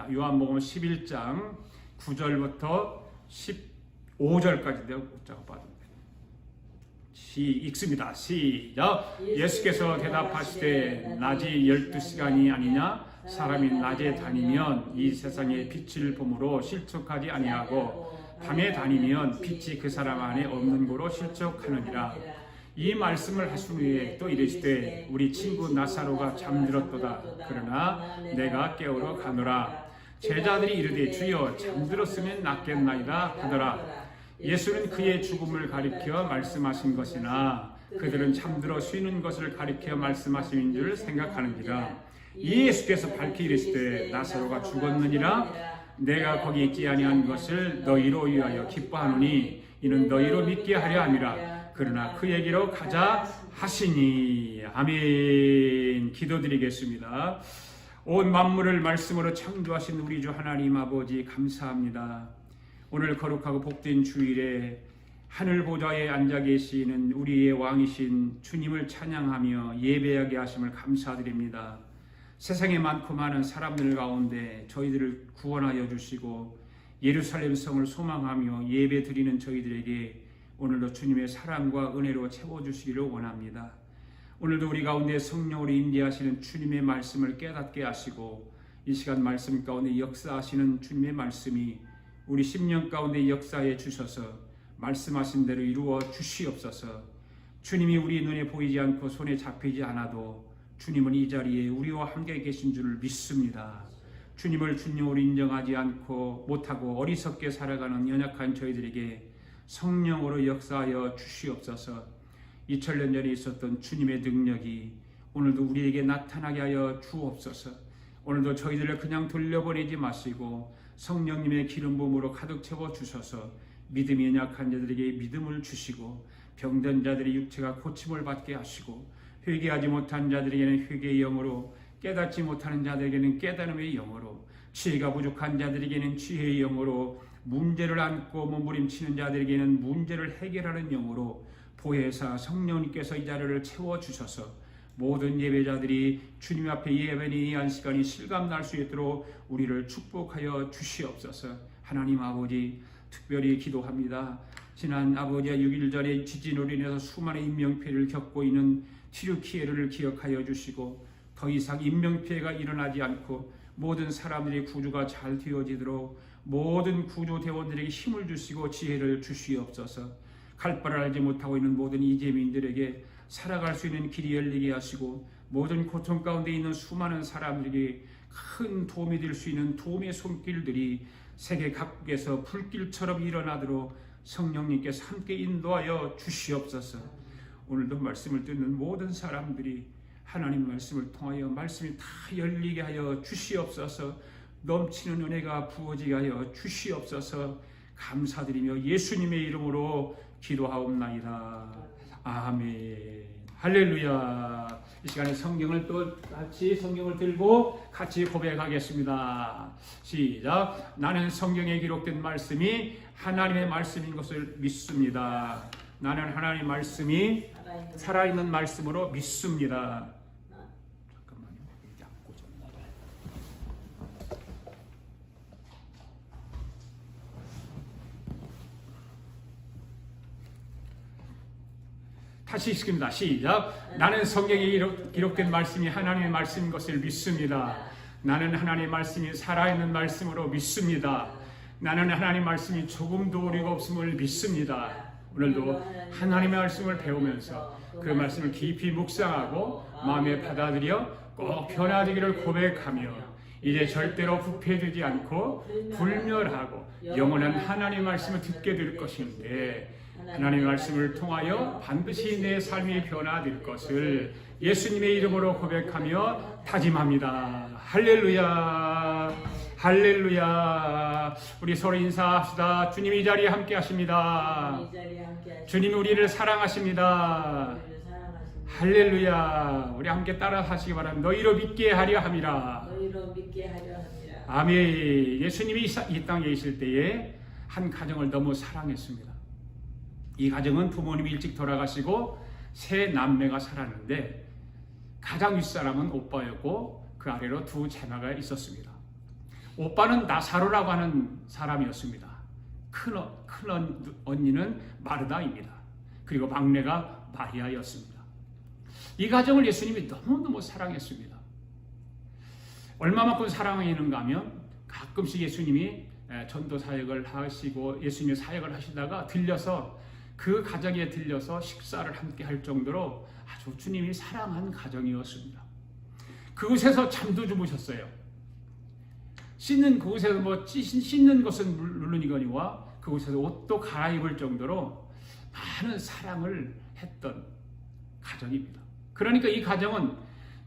자, 요한복음 11장 9절부터 15절까지 내가 봐도 읽습니다. 시작. 예수께서 대답하시되 낮이 12시간이 아니냐? 사람이 낮에 다니면 이 세상의 빛을 보므로 실족하지 아니하고 밤에 다니면 빛이 그 사람 안에 없는 고로 실족하느니라. 이 말씀을 하신 후에 또 이르시되 우리 친구 나사로가 잠들었도다. 그러나 내가 깨우러 가노라. 제자들이 이르되 주여 잠들었으면 낫겠나이다 하더라. 예수는 그의 죽음을 가리켜 말씀하신 것이나 그들은 잠들어 쉬는 것을 가리켜 말씀하신 줄 생각하는지라. 예수께서 밝히 이르시되 나사로가 죽었느니라. 내가 거기 있지 아니한 것을 너희로 위하여 기뻐하노니 이는 너희로 믿게 하려 함이라. 그러나 그에게로 가자 하시니. 아멘. 기도드리겠습니다. 온 만물을 말씀으로 창조하신 우리 주 하나님 아버지 감사합니다. 오늘 거룩하고 복된 주일에 하늘 보좌에 앉아 계시는 우리의 왕이신 주님을 찬양하며 예배하게 하심을 감사드립니다. 세상에 많고 많은 사람들 가운데 저희들을 구원하여 주시고 예루살렘 성을 소망하며 예배 드리는 저희들에게 오늘도 주님의 사랑과 은혜로 채워주시기를 원합니다. 오늘도 우리 가운데 성령으로 임재하시는 주님의 말씀을 깨닫게 하시고 이 시간 말씀 가운데 역사하시는 주님의 말씀이 우리 심령 가운데 역사해 주셔서 말씀하신 대로 이루어 주시옵소서. 주님이 우리 눈에 보이지 않고 손에 잡히지 않아도 주님은 이 자리에 우리와 함께 계신 줄을 믿습니다. 주님을 주님으로 인정하지 않고 못하고 어리석게 살아가는 연약한 저희들에게 성령으로 역사하여 주시옵소서. 2000년 전에 있었던 주님의 능력이 오늘도 우리에게 나타나게 하여 주옵소서. 오늘도 저희들을 그냥 돌려보내지 마시고 성령님의 기름 부음으로 가득 채워 주셔서 믿음이 연약한 자들에게 믿음을 주시고 병든 자들의 육체가 고침을 받게 하시고 회개하지 못한 자들에게는 회개의 영으로 깨닫지 못하는 자들에게는 깨달음의 영으로 지혜가 부족한 자들에게는 지혜의 영으로 문제를 안고 몸부림치는 자들에게는 문제를 해결하는 영으로 보혜사 성령님께서 이 자리를 채워주셔서 모든 예배자들이 주님 앞에 예배한 시간이 실감날 수 있도록 우리를 축복하여 주시옵소서. 하나님 아버지 특별히 기도합니다. 지난 아버지와 6일 전에 지진으로 인해서 수많은 인명피해를 겪고 있는 튀르키예를 기억하여 주시고 더 이상 인명피해가 일어나지 않고 모든 사람들의 구조가 잘 되어지도록 모든 구조대원들에게 힘을 주시고 지혜를 주시옵소서. 갈 바를 알지 못하고 있는 모든 이재민들에게 살아갈 수 있는 길이 열리게 하시고 모든 고통 가운데 있는 수많은 사람들에게 큰 도움이 될 수 있는 도움의 손길들이 세계 각국에서 불길처럼 일어나도록 성령님께서 함께 인도하여 주시옵소서. 오늘도 말씀을 듣는 모든 사람들이 하나님 말씀을 통하여 말씀이 다 열리게 하여 주시옵소서. 넘치는 은혜가 부어지게 하여 주시옵소서. 감사드리며 예수님의 이름으로 기도하옵나이다. 아멘. 할렐루야. 이 시간에 성경을 또 같이 성경을 들고 같이 고백하겠습니다. 시작. 나는 성경에 기록된 말씀이 하나님의 말씀인 것을 믿습니다. 나는 하나님의 말씀이 살아있는 말씀으로 믿습니다. 다시 읽습니다. 시작. 나는 성경에 기록된 말씀이 하나님의 말씀인 것을 믿습니다. 나는 하나님의 말씀이 살아있는 말씀으로 믿습니다. 나는 하나님의 말씀이 조금도 오류가 없음을 믿습니다. 오늘도 하나님의 말씀을 배우면서 그 말씀을 깊이 묵상하고 마음에 받아들여 꼭 변화되기를 고백하며 이제 절대로 부패되지 않고 불멸하고 영원한 하나님의 말씀을 듣게 될 것인데 하나님의 말씀을 통하여 반드시 내 삶이 변화될 것을 예수님의 이름으로 고백하며 다짐합니다. 할렐루야. 할렐루야. 우리 서로 인사합시다. 주님 이 자리에 함께 하십니다. 주님 우리를 사랑하십니다. 할렐루야. 우리 함께 따라 하시기 바랍니다. 너희로 믿게 하려 함이라. 아멘. 예수님이 이 땅에 있을 때에 한 가정을 너무 사랑했습니다. 이 가정은 부모님이 일찍 돌아가시고 세 남매가 살았는데 가장 윗사람은 오빠였고 그 아래로 두 자매가 있었습니다. 오빠는 나사로라고 하는 사람이었습니다. 큰 언니는 마르다입니다. 그리고 막내가 마리아였습니다. 이 가정을 예수님이 너무너무 사랑했습니다. 얼마만큼 사랑했는가 하면 가끔씩 예수님이 전도 사역을 하시고 예수님이 사역을 하시다가 그 가정에 들려서 식사를 함께 할 정도로 아주 주님이 사랑한 가정이었습니다. 그곳에서 잠도 주무셨어요. 그곳에서 씻는 것은 물론이거니와 그곳에서 옷도 갈아입을 정도로 많은 사랑을 했던 가정입니다. 그러니까 이 가정은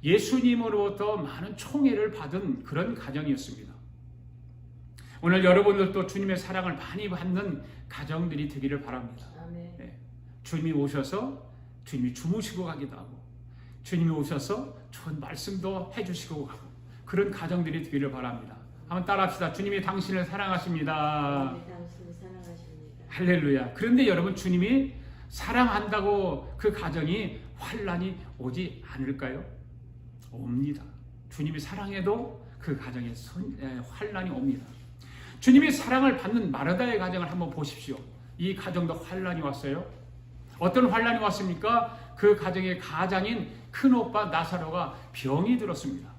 예수님으로부터 많은 총애를 받은 그런 가정이었습니다. 오늘 여러분들도 주님의 사랑을 많이 받는 가정들이 되기를 바랍니다. 네. 주님이 오셔서 주님이 주무시고 가기도 하고 주님이 오셔서 좋은 말씀도 해주시고 가고 그런 가정들이 되기를 바랍니다. 한번 따라합시다. 주님이 당신을 사랑하십니다. 당신을 사랑하십니다. 할렐루야. 그런데 여러분 주님이 사랑한다고 그 가정이 환난이 오지 않을까요? 옵니다. 주님이 사랑해도 그 가정에 환난이 옵니다. 주님이 사랑을 받는 마르다의 가정을 한번 보십시오. 이 가정도 환난이 왔어요. 어떤 환난이 왔습니까? 그 가정의 가장인 큰오빠 나사로가 병이 들었습니다.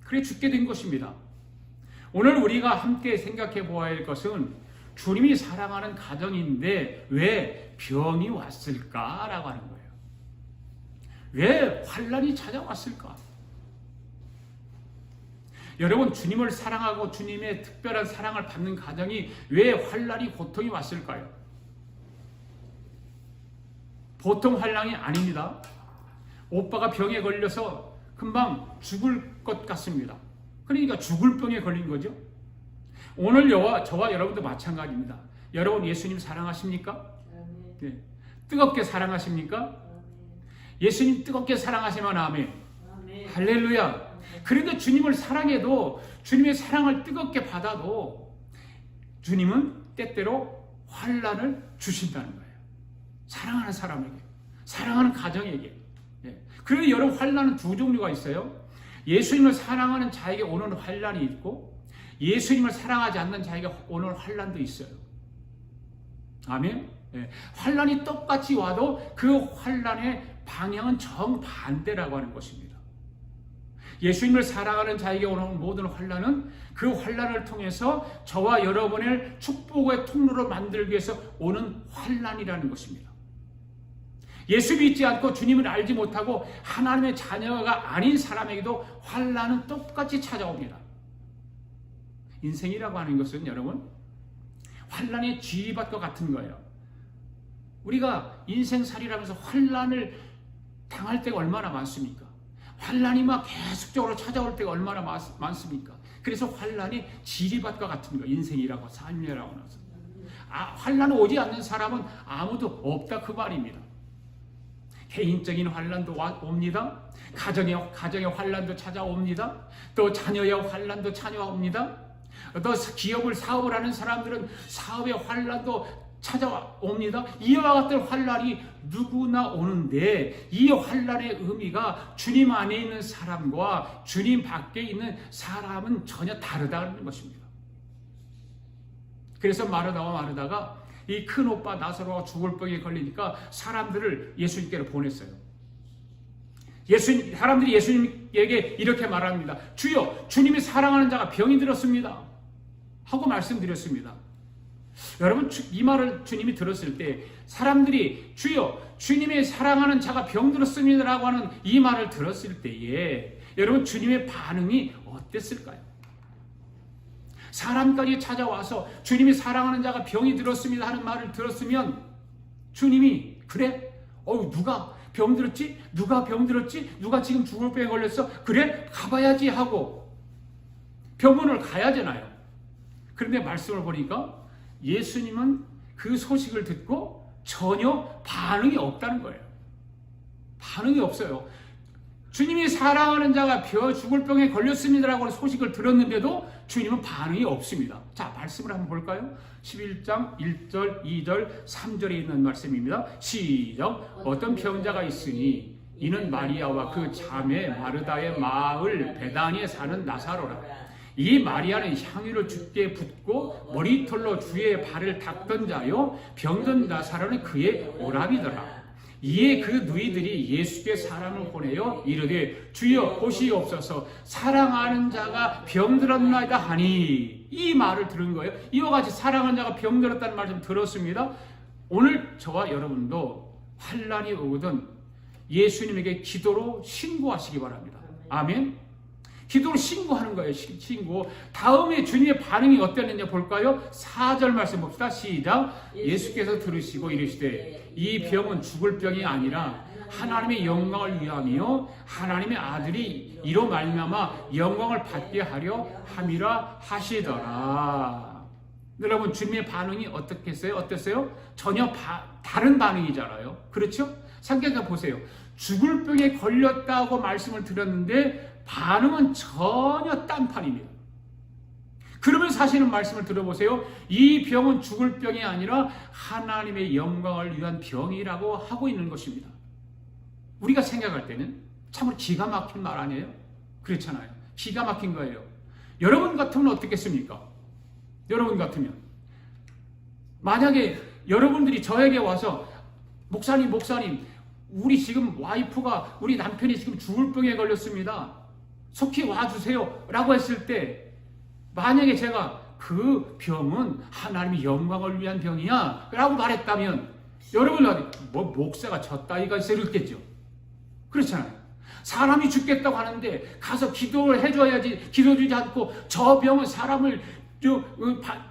그래 죽게 된 것입니다. 오늘 우리가 함께 생각해 보아야 할 것은 주님이 사랑하는 가정인데 왜 병이 왔을까라고 하는 거예요. 왜 환난이 찾아왔을까? 여러분 주님을 사랑하고 주님의 특별한 사랑을 받는 가정이 왜 환난이 고통이 왔을까요? 보통 환난이 아닙니다. 오빠가 병에 걸려서 금방 죽을 것 같습니다. 그러니까 죽을 병에 걸린 거죠. 오늘 저와 여러분도 마찬가지입니다. 여러분 예수님 사랑하십니까? 네. 뜨겁게 사랑하십니까? 예수님 뜨겁게 사랑하시면 아멘. 할렐루야. 그런데 주님을 사랑해도 주님의 사랑을 뜨겁게 받아도 주님은 때때로 환난을 주신다는 거예요. 사랑하는 사람에게, 사랑하는 가정에게. 그런데 여러분 환난은 두 종류가 있어요. 예수님을 사랑하는 자에게 오는 환난이 있고 예수님을 사랑하지 않는 자에게 오는 환난도 있어요. 아멘. 환난이 똑같이 와도 그 환난의 방향은 정반대라고 하는 것입니다. 예수님을 사랑하는 자에게 오는 모든 환난은 그 환난을 통해서 저와 여러분을 축복의 통로로 만들기 위해서 오는 환난이라는 것입니다. 예수 믿지 않고 주님을 알지 못하고 하나님의 자녀가 아닌 사람에게도 환난은 똑같이 찾아옵니다. 인생이라고 하는 것은 여러분 환난의 쥐밭과 같은 거예요. 우리가 인생살이라면서 환난을 당할 때가 얼마나 많습니까? 환난이 막 계속적으로 찾아올 때가 얼마나 많습니까? 그래서 환난이 지리밭과 같은 거예요. 인생이라고 삶이라고 나서 환난 오지 않는 사람은 아무도 없다 그 말입니다. 개인적인 환난도 옵니다. 가정의 환난도 찾아옵니다. 또 자녀의 환난도 찾아옵니다. 또 사업을 하는 사람들은 사업의 환난도 찾아옵니다. 이와 같은 환난이 누구나 오는데 이 환난의 의미가 주님 안에 있는 사람과 주님 밖에 있는 사람은 전혀 다르다는 것입니다. 그래서 마르다가 이 큰 오빠 나사로가 죽을 병에 걸리니까 사람들을 예수님께로 보냈어요. 사람들이 예수님에게 이렇게 말합니다. 주여, 주님이 사랑하는 자가 병이 들었습니다. 하고 말씀드렸습니다. 여러분, 이 말을 주님이 들었을 때 사람들이 주여, 주님이 사랑하는 자가 병 들었습니다라고 하는 이 말을 들었을 때에 여러분 주님의 반응이 어땠을까요? 사람까지 찾아와서 주님이 사랑하는 자가 병이 들었습니다 하는 말을 들었으면 주님이 그래? 누가 병 들었지? 누가 병 들었지? 누가 지금 죽을 병에 걸렸어? 그래? 가봐야지 하고 병원을 가야 되나요? 그런데 말씀을 보니까 예수님은 그 소식을 듣고 전혀 반응이 없다는 거예요. 반응이 없어요. 주님이 사랑하는 자가 죽을 병에 걸렸습니다라고 하는 소식을 들었는데도 주님은 반응이 없습니다. 자, 말씀을 한번 볼까요? 11장 1절, 2절, 3절에 있는 말씀입니다. 시작. 어떤 병자가 있으니 이는 마리아와 그 자매 마르다의 마을 베다니에 사는 나사로라. 이 마리아는 향유를 주께 붓고 머리털로 주의 발을 닦던 자요 병든 나사로는 그의 오랍이더라. 이에 그 누이들이 예수께 사람을 보내어 이르되 주여 보시옵소서 사랑하는 자가 병들었나이다 하니, 이 말을 들은 거예요. 이와 같이 사랑하는 자가 병들었다는 말 좀 들었습니다. 오늘 저와 여러분도 환난이 오거든 예수님에게 기도로 신고하시기 바랍니다. 아멘. 기도로 신고하는 거예요. 신고. 다음에 주님의 반응이 어땠는지 볼까요? 4절 말씀 봅시다. 시작. 예수께서 들으시고 이르시되 이 병은 죽을 병이 아니라 하나님의 영광을 위하며 하나님의 아들이 이로 말미암아 영광을 받게 하려 함이라 하시더라. 여러분, 주님의 반응이 어땠어요? 전혀 다른 반응이잖아요. 그렇죠? 상계자 보세요. 죽을 병에 걸렸다고 말씀을 드렸는데 반응은 전혀 딴판입니다. 그러면서 하시는 말씀을 들어보세요. 이 병은 죽을 병이 아니라 하나님의 영광을 위한 병이라고 하고 있는 것입니다. 우리가 생각할 때는 참으로 기가 막힌 말 아니에요? 그렇잖아요. 기가 막힌 거예요. 여러분 같으면 어떻겠습니까? 여러분 같으면 만약에 여러분들이 저에게 와서 목사님 우리 지금 와이프가, 우리 남편이 지금 죽을 병에 걸렸습니다. 속히 와주세요 라고 했을 때, 만약에 제가 그 병은 하나님의 영광을 위한 병이야 라고 말했다면 여러분은 뭐 목사가 졌다이가 있어 이랬겠죠. 그렇잖아요. 사람이 죽겠다고 하는데 가서 기도를 해줘야지, 기도주지 않고 저 병은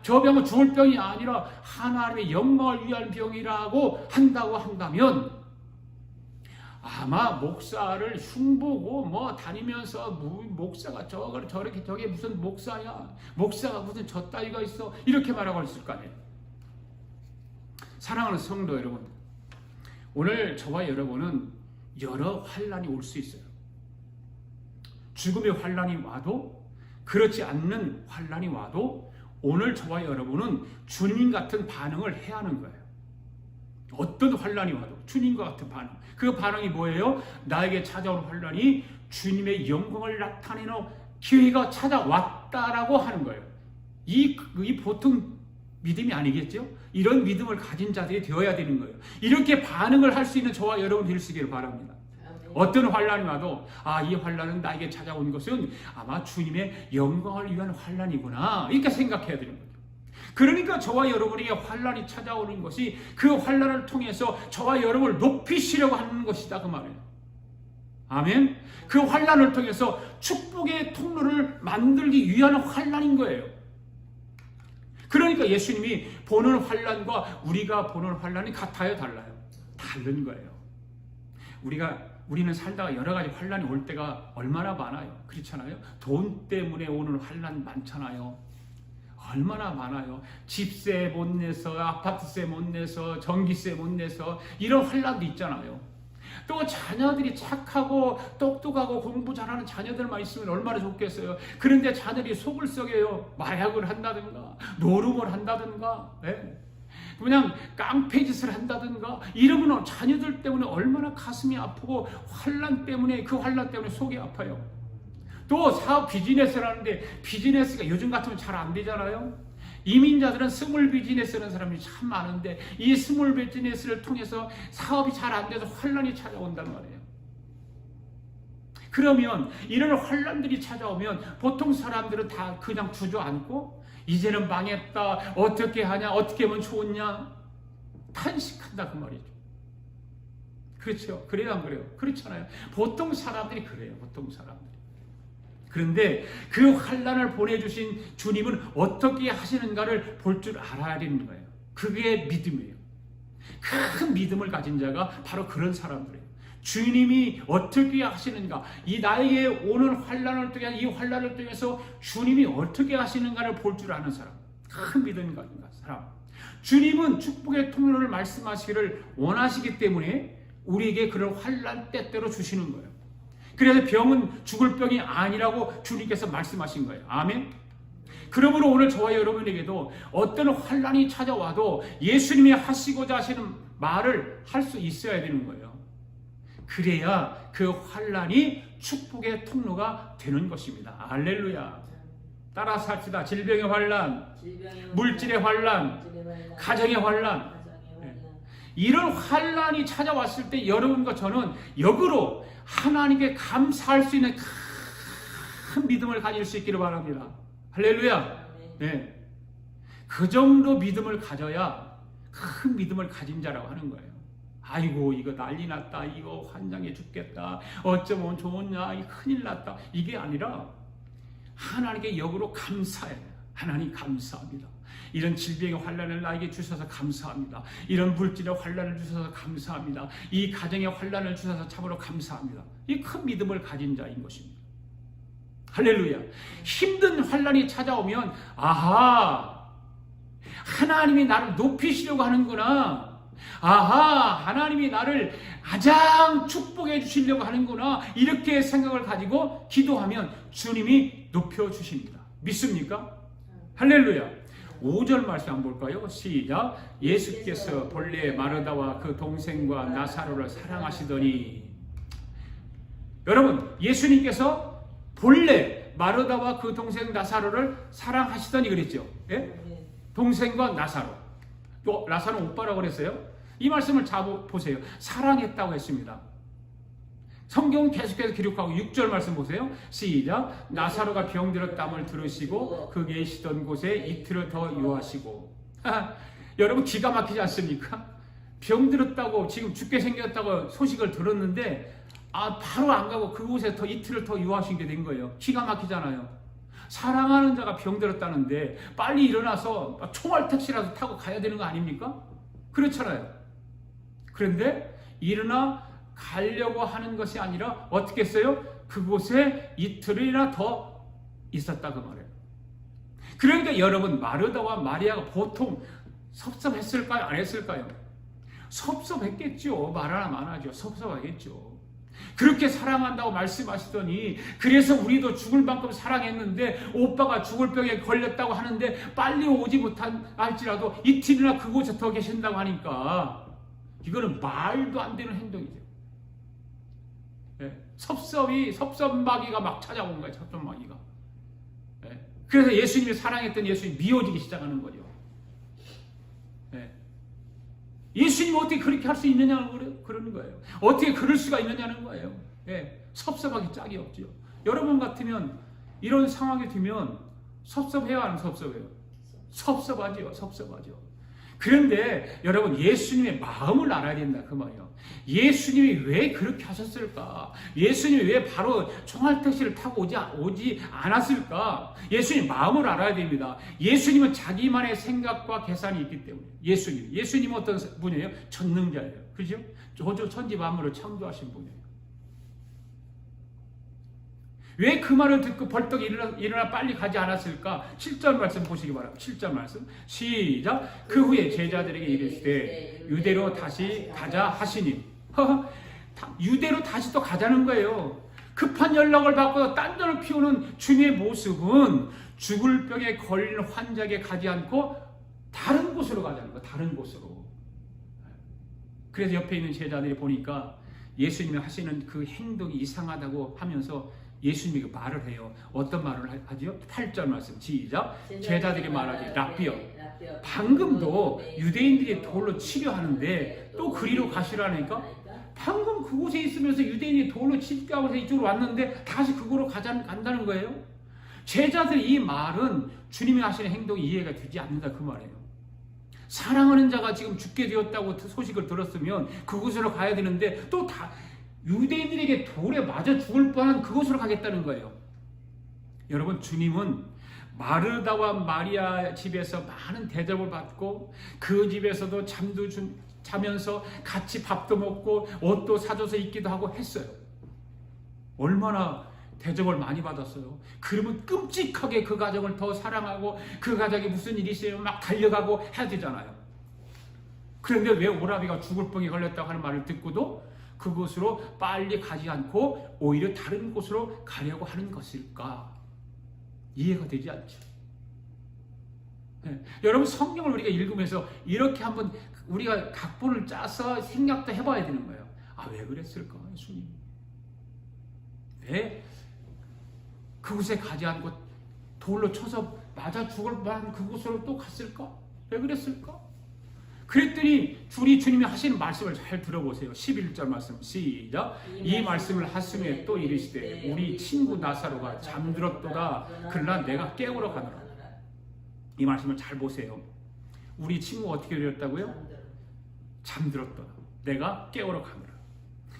저 병은 죽을 병이 아니라 하나님의 영광을 위한 병이라고 한다고 한다면 아마 목사를 흉보고 뭐 다니면서 목사가 저렇게 저게 무슨 목사야, 목사가 무슨 저따위가 있어 이렇게 말하고 있을 거 아니에요. 사랑하는 성도 여러분, 오늘 저와 여러분은 여러 환난이 올 수 있어요. 죽음의 환난이 와도, 그렇지 않는 환난이 와도 오늘 저와 여러분은 주님 같은 반응을 해야 하는 거예요. 어떤 환난이 와도 주님과 같은 반응. 그 반응이 뭐예요? 나에게 찾아온 환난이 주님의 영광을 나타내는 기회가 찾아왔다라고 하는 거예요. 이 보통 믿음이 아니겠죠? 이런 믿음을 가진 자들이 되어야 되는 거예요. 이렇게 반응을 할 수 있는 저와 여러분 되시기를 바랍니다. 어떤 환난이 와도 이 환난은 나에게 찾아온 것은 아마 주님의 영광을 위한 환난이구나 이렇게 생각해야 되는 거예요. 그러니까 저와 여러분에게 환난이 찾아오는 것이 그 환난을 통해서 저와 여러분을 높이시려고 하는 것이다 그 말이에요. 아멘. 그 환난을 통해서 축복의 통로를 만들기 위한 환난인 거예요. 그러니까 예수님이 보는 환난과 우리가 보는 환난이 같아요, 달라요? 다른 거예요. 우리는 살다가 여러 가지 환난이 올 때가 얼마나 많아요. 그렇잖아요. 돈 때문에 오는 환난 많잖아요. 얼마나 많아요. 집세 못 내서, 아파트세 못 내서, 전기세 못 내서 이런 환난도 있잖아요. 또 자녀들이 착하고 똑똑하고 공부 잘하는 자녀들만 있으면 얼마나 좋겠어요. 그런데 자녀들이 속을 썩여요. 마약을 한다든가 노름을 한다든가 그냥 깡패짓을 한다든가 이러면 자녀들 때문에 얼마나 가슴이 아프고 그 환난 때문에 속이 아파요. 또 사업 비즈니스를 하는데 비즈니스가 요즘 같으면 잘 안 되잖아요. 이민자들은 스몰 비즈니스라는 사람이 참 많은데 이 스몰 비즈니스를 통해서 사업이 잘 안 돼서 환난이 찾아온단 말이에요. 그러면 이런 환난들이 찾아오면 보통 사람들은 다 그냥 주저앉고 이제는 망했다, 어떻게 하냐, 어떻게 하면 좋냐 탄식한다 그 말이죠. 그렇죠? 그래요 안 그래요? 그렇잖아요. 보통 사람들이 그래요. 보통 사람들이. 그런데 그 환난을 보내주신 주님은 어떻게 하시는가를 볼 줄 알아야 되는 거예요. 그게 믿음이에요. 큰 믿음을 가진 자가 바로 그런 사람들이에요. 주님이 어떻게 하시는가, 이 나에게 오는 환난을 통해 이 환난을 통해서 주님이 어떻게 하시는가를 볼 줄 아는 사람, 큰 믿음을 가진 사람. 주님은 축복의 통로를 말씀하시기를 원하시기 때문에 우리에게 그런 환난 때때로 주시는 거예요. 그래서 병은 죽을 병이 아니라고 주님께서 말씀하신 거예요. 아멘. 그러므로 오늘 저와 여러분에게도 어떤 환난이 찾아와도 예수님이 하시고자 하시는 말을 할 수 있어야 되는 거예요. 그래야 그 환난이 축복의 통로가 되는 것입니다. 할렐루야. 따라 삽시다. 질병의 환란, 물질의 환란, 가정의 환란. 이런 환란이 찾아왔을 때 여러분과 저는 역으로 하나님께 감사할 수 있는 큰 믿음을 가질 수 있기를 바랍니다. 할렐루야. 네. 그 정도 믿음을 가져야 큰 믿음을 가진 자라고 하는 거예요. 아이고 이거 난리 났다. 이거 환장해 죽겠다. 어쩌면 좋으냐. 이 큰일 났다. 이게 아니라 하나님께 역으로 감사해요. 하나님 감사합니다. 이런 질병의 환란을 나에게 주셔서 감사합니다. 이런 물질의 환란을 주셔서 감사합니다. 이 가정의 환란을 주셔서 참으로 감사합니다. 이 큰 믿음을 가진 자인 것입니다. 할렐루야. 힘든 환란이 찾아오면 아하, 하나님이 나를 높이시려고 하는구나. 아하, 하나님이 나를 가장 축복해 주시려고 하는구나. 이렇게 생각을 가지고 기도하면 주님이 높여주십니다. 믿습니까? 할렐루야. 5절 말씀 한번 볼까요? 시작. 예수께서 본래 마르다와 그 동생과 나사로를 사랑하시더니. 여러분, 예수님께서 본래 마르다와 그 동생 나사로를 사랑하시더니 그랬죠. 예? 동생과 나사로. 또 나사로는 오빠라고 그랬어요. 이 말씀을 잘 보세요. 사랑했다고 했습니다. 성경은 계속해서 기록하고 6절 말씀 보세요. 시작. 나사로가 병들었담을 들으시고 그 계시던 곳에 이틀을 더 유하시고. 여러분 기가 막히지 않습니까? 병들었다고 지금 죽게 생겼다고 소식을 들었는데 바로 안 가고 그곳에 더 이틀을 더 유하신 게 된 거예요. 기가 막히잖아요. 사랑하는 자가 병들었다는데 빨리 일어나서 총알 택시라도 타고 가야 되는 거 아닙니까? 그렇잖아요. 그런데 일어나 가려고 하는 것이 아니라 어떻게 했어요? 그곳에 이틀이나 더 있었다 그 말이에요. 그러니까 여러분 마르다와 마리아가 보통 섭섭했을까요? 안 했을까요? 섭섭했겠죠. 말하나 안 하죠. 섭섭하겠죠. 그렇게 사랑한다고 말씀하시더니 그래서 우리도 죽을 만큼 사랑했는데 오빠가 죽을 병에 걸렸다고 하는데 빨리 오지 못할지라도 이틀이나 그곳에 더 계신다고 하니까 이거는 말도 안 되는 행동이죠. 예, 섭섭마귀가 막 찾아온 거예요. 섭섭마귀가. 예, 그래서 예수님이 사랑했던 예수님이 미워지기 시작하는 거죠. 예, 예수님이 어떻게 그렇게 할 수 있느냐는 그러는 거예요. 어떻게 그럴 수가 있느냐는 거예요. 예, 섭섭하기 짝이 없죠. 여러분 같으면 이런 상황에 들면 섭섭해요, 안 섭섭해요? 섭섭하죠. 섭섭하죠. 그런데 여러분 예수님의 마음을 알아야 된다 그 말이에요. 예수님이 왜 그렇게 하셨을까? 예수님이 왜 바로 총알택시를 타고 오지 않았을까? 예수님 마음을 알아야 됩니다. 예수님은 자기만의 생각과 계산이 있기 때문에. 예수님은 어떤 분이에요? 전능자예요. 그죠? 천지 만물을 창조하신 분이에요. 왜 그 말을 듣고 벌떡 일어나 빨리 가지 않았을까? 7절 말씀 보시기 바랍니다. 7절 말씀 시작. 그 후에 제자들에게 이르시되 유대로 다시 가자 하시니. 유대로 다시 또 가자는 거예요. 급한 연락을 받고 딴전을 피우는 주님의 모습은 죽을 병에 걸린 환자에게 가지 않고 다른 곳으로 가자는 거예요. 다른 곳으로. 그래서 옆에 있는 제자들이 보니까 예수님이 하시는 그 행동이 이상하다고 하면서 예수님이 말을 해요. 어떤 말을 하죠? 8절 말씀 시작. 제자들이 말하기 랍비여 방금도 유대인들이 돌로 치료하는데 또 그리로 가시라니까. 방금 그곳에 있으면서 유대인이 돌로 치료하고 이쪽으로 왔는데 다시 그곳으로 간다는 거예요. 제자들 이 말은 주님이 하시는 행동이 이해가 되지 않는다 그 말이에요. 사랑하는 자가 지금 죽게 되었다고 소식을 들었으면 그곳으로 가야 되는데 또 유대인들에게 돌에 맞아 죽을 뻔한 그곳으로 가겠다는 거예요. 여러분 주님은 마르다와 마리아 집에서 많은 대접을 받고 그 집에서도 잠도 자면서 같이 밥도 먹고 옷도 사줘서 입기도 하고 했어요. 얼마나 대접을 많이 받았어요. 그러면 끔찍하게 그 가정을 더 사랑하고 그 가정에 무슨 일이 있으면 막 달려가고 해야 되잖아요. 그런데 왜 오라비가 죽을 병에 걸렸다고 하는 말을 듣고도 그곳으로 빨리 가지 않고 오히려 다른 곳으로 가려고 하는 것일까? 이해가 되지 않죠. 네. 여러분 성경을 우리가 읽으면서 이렇게 한번 우리가 각본을 짜서 생각도 해봐야 되는 거예요. 왜 그랬을까? 예수님 왜 그곳에 가지 않고 돌로 쳐서 맞아 죽을 만한 그곳으로 또 갔을까? 왜 그랬을까? 그랬더니 우리 주님이 하시는 말씀을 잘 들어보세요. 11절 말씀 시작. 이 말씀을 하시며 또 이르시되 우리 친구 나사로가 잠들었도다. 그러나 내가 깨우러 가노라. 이 말씀을 잘 보세요. 우리 친구가 어떻게 되었다고요? 잠들었도다. 내가 깨우러 가노라.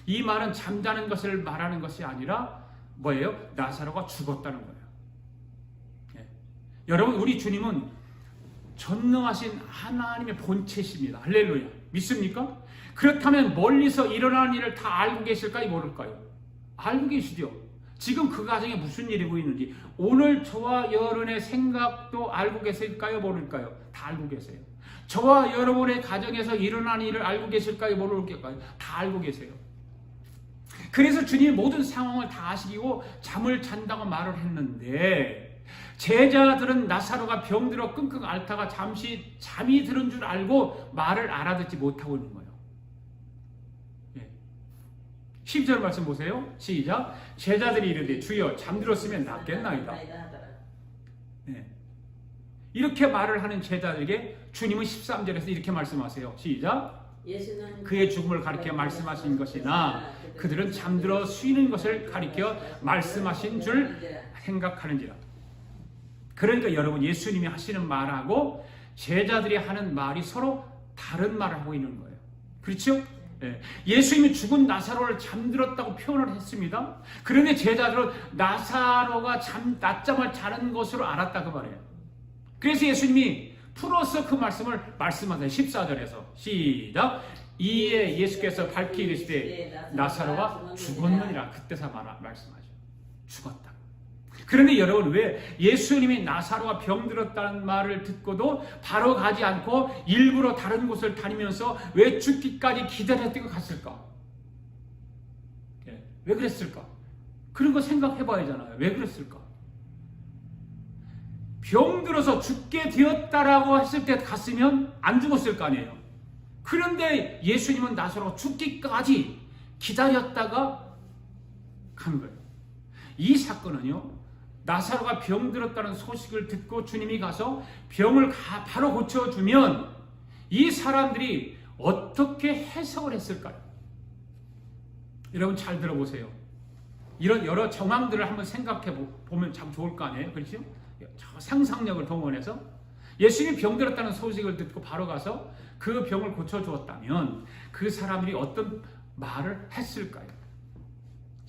이 말은 잠자는 것을 말하는 것이 아니라 뭐예요? 나사로가 죽었다는 거예요. 예. 여러분, 우리 주님은 전능하신 하나님의 본체십니다. 할렐루야. 믿습니까? 그렇다면 멀리서 일어나는 일을 다 알고 계실까요? 모를까요? 알고 계시죠. 지금 그 가정에 무슨 일이 보이는지, 오늘 저와 여러분의 생각도 알고 계실까요? 모를까요? 다 알고 계세요. 저와 여러분의 가정에서 일어나는 일을 알고 계실까요? 모를까요? 다 알고 계세요. 그래서 주님이 모든 상황을 다 아시고 잠을 잔다고 말을 했는데, 제자들은 나사로가 병들어 끙끙 앓다가 잠시 잠이 들은 줄 알고 말을 알아듣지 못하고 있는 거예요. 10절 말씀 보세요. 시작. 제자들이 이르되 주여 잠들었으면 낫겠나이다. 네. 이렇게 말을 하는 제자들에게 주님은 13절에서 이렇게 말씀하세요. 시작. 그의 죽음을 가리켜 말씀하신 것이나 그들은 잠들어 쉬는 것을 가리켜 말씀하신 줄 생각하는지라. 그러니까 여러분, 예수님이 하시는 말하고 제자들이 하는 말이 서로 다른 말을 하고 있는 거예요. 그렇죠? 예. 예수님이 죽은 나사로를 잠들었다고 표현을 했습니다. 그런데 제자들은 나사로가 낮잠을 자는 것으로 알았다 그 말이에요. 그래서 예수님이 풀어서 그 말씀을 말씀하세요. 14절에서 시작. 이에 예수께서 밝히 이르시되 나사로가 죽었느니라. 그때서 말씀하죠. 죽었다. 그런데 여러분, 왜 예수님이 나사로가 병들었다는 말을 듣고도 바로 가지 않고 일부러 다른 곳을 다니면서 왜 죽기까지 기다렸다고 갔을까? 왜 그랬을까? 그런 거 생각해 봐야 하잖아요. 왜 그랬을까? 병들어서 죽게 되었다라고 했을 때 갔으면 안 죽었을 거 아니에요. 그런데 예수님은 나사로가 죽기까지 기다렸다가 간 거예요. 이 사건은요, 나사로가 병들었다는 소식을 듣고 주님이 가서 병을 바로 고쳐주면 이 사람들이 어떻게 해석을 했을까요? 여러분 잘 들어보세요. 이런 여러 정황들을 한번 생각해 보면 참 좋을 거 아니에요? 그렇죠? 상상력을 동원해서 예수님이 병들었다는 소식을 듣고 바로 가서 그 병을 고쳐주었다면 그 사람들이 어떤 말을 했을까요?